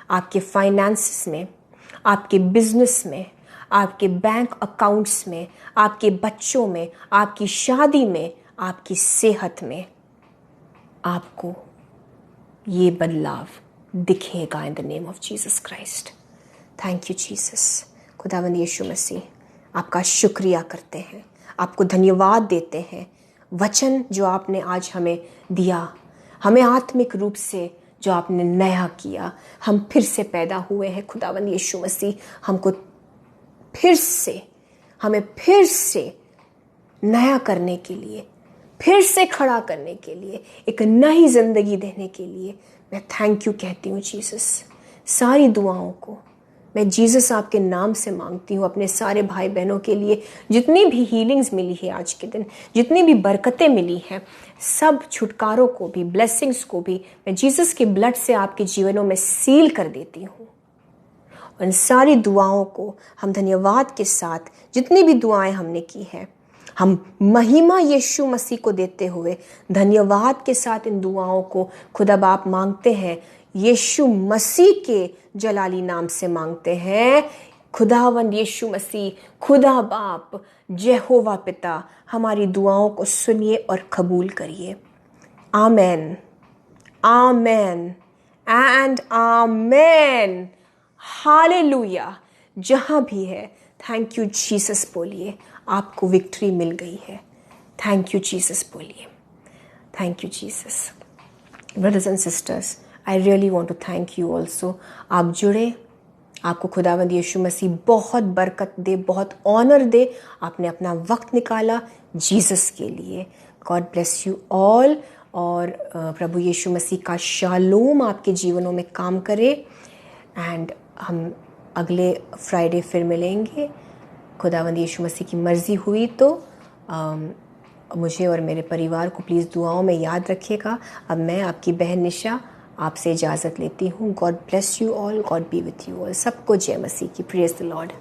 आपके फाइनेंसेस में, आपके बिजनेस में, आपके बैंक अकाउंट्स में, आपके बच्चों में, आपकी शादी में, आपकी सेहत में आपको ये बदलाव दिखेगा इन the name of Jesus Christ. Thank you Jesus. खुदावंद यीशु मसीह, आपका शुक्रिया करते हैं, आपको धन्यवाद देते हैं वचन जो आपने आज हमें दिया, हमें आत्मिक रूप से जो आपने नया किया, हम फिर से पैदा हुए हैं खुदावंद यीशु मसीह। हमें फिर से नया करने के लिए, फिर से खड़ा करने के लिए, एक नई जिंदगी देने के लिए मैं थैंक यू कहती हूँ जीसस। सारी दुआओं को मैं जीसस आपके नाम से मांगती हूँ, अपने सारे भाई बहनों के लिए। जितनी भी हीलिंग्स मिली है आज के दिन, जितनी भी बरकतें मिली हैं, सब छुटकारों को भी, ब्लेसिंग्स को भी मैं जीसस के ब्लड से आपके जीवनों में सील कर देती हूँ। उन सारी दुआओं को हम धन्यवाद के साथ, जितनी भी दुआएं हमने की हैं, हम महिमा यीशु मसीह को देते हुए धन्यवाद के साथ इन दुआओं को खुदा बाप मांगते हैं। यीशु मसीह के जलाली नाम से मांगते हैं। खुदावंद यीशु मसीह, खुदा बाप, यहोवा पिता, हमारी दुआओं को सुनिए और कबूल करिए। Amen, amen and amen. Hallelujah. जहां भी है थैंक यू जीसस बोलिए, आपको विक्ट्री मिल गई है। थैंक यू जीसस बोलिए। Thank you Jesus. Brothers and sisters, I really want to thank you also. आप जुड़े, आपको खुदावंद यीशु मसीह बहुत बरकत दे, बहुत ऑनर दे। आपने अपना वक्त निकाला जीसस के लिए। God bless you all. और प्रभु यीशु मसीह का शालोम आपके जीवनों में काम करे। एंड हम अगले फ्राइडे फिर मिलेंगे। खुदावंद यीशु मसीह की मर्ज़ी हुई तो मुझे और मेरे परिवार को प्लीज़ दुआओं में याद रखिएगा। अब मैं आपकी बहन निशा आपसे इजाज़त लेती हूँ। God bless you all, God B with you all. सबको जय मसीह की। Praise the Lord.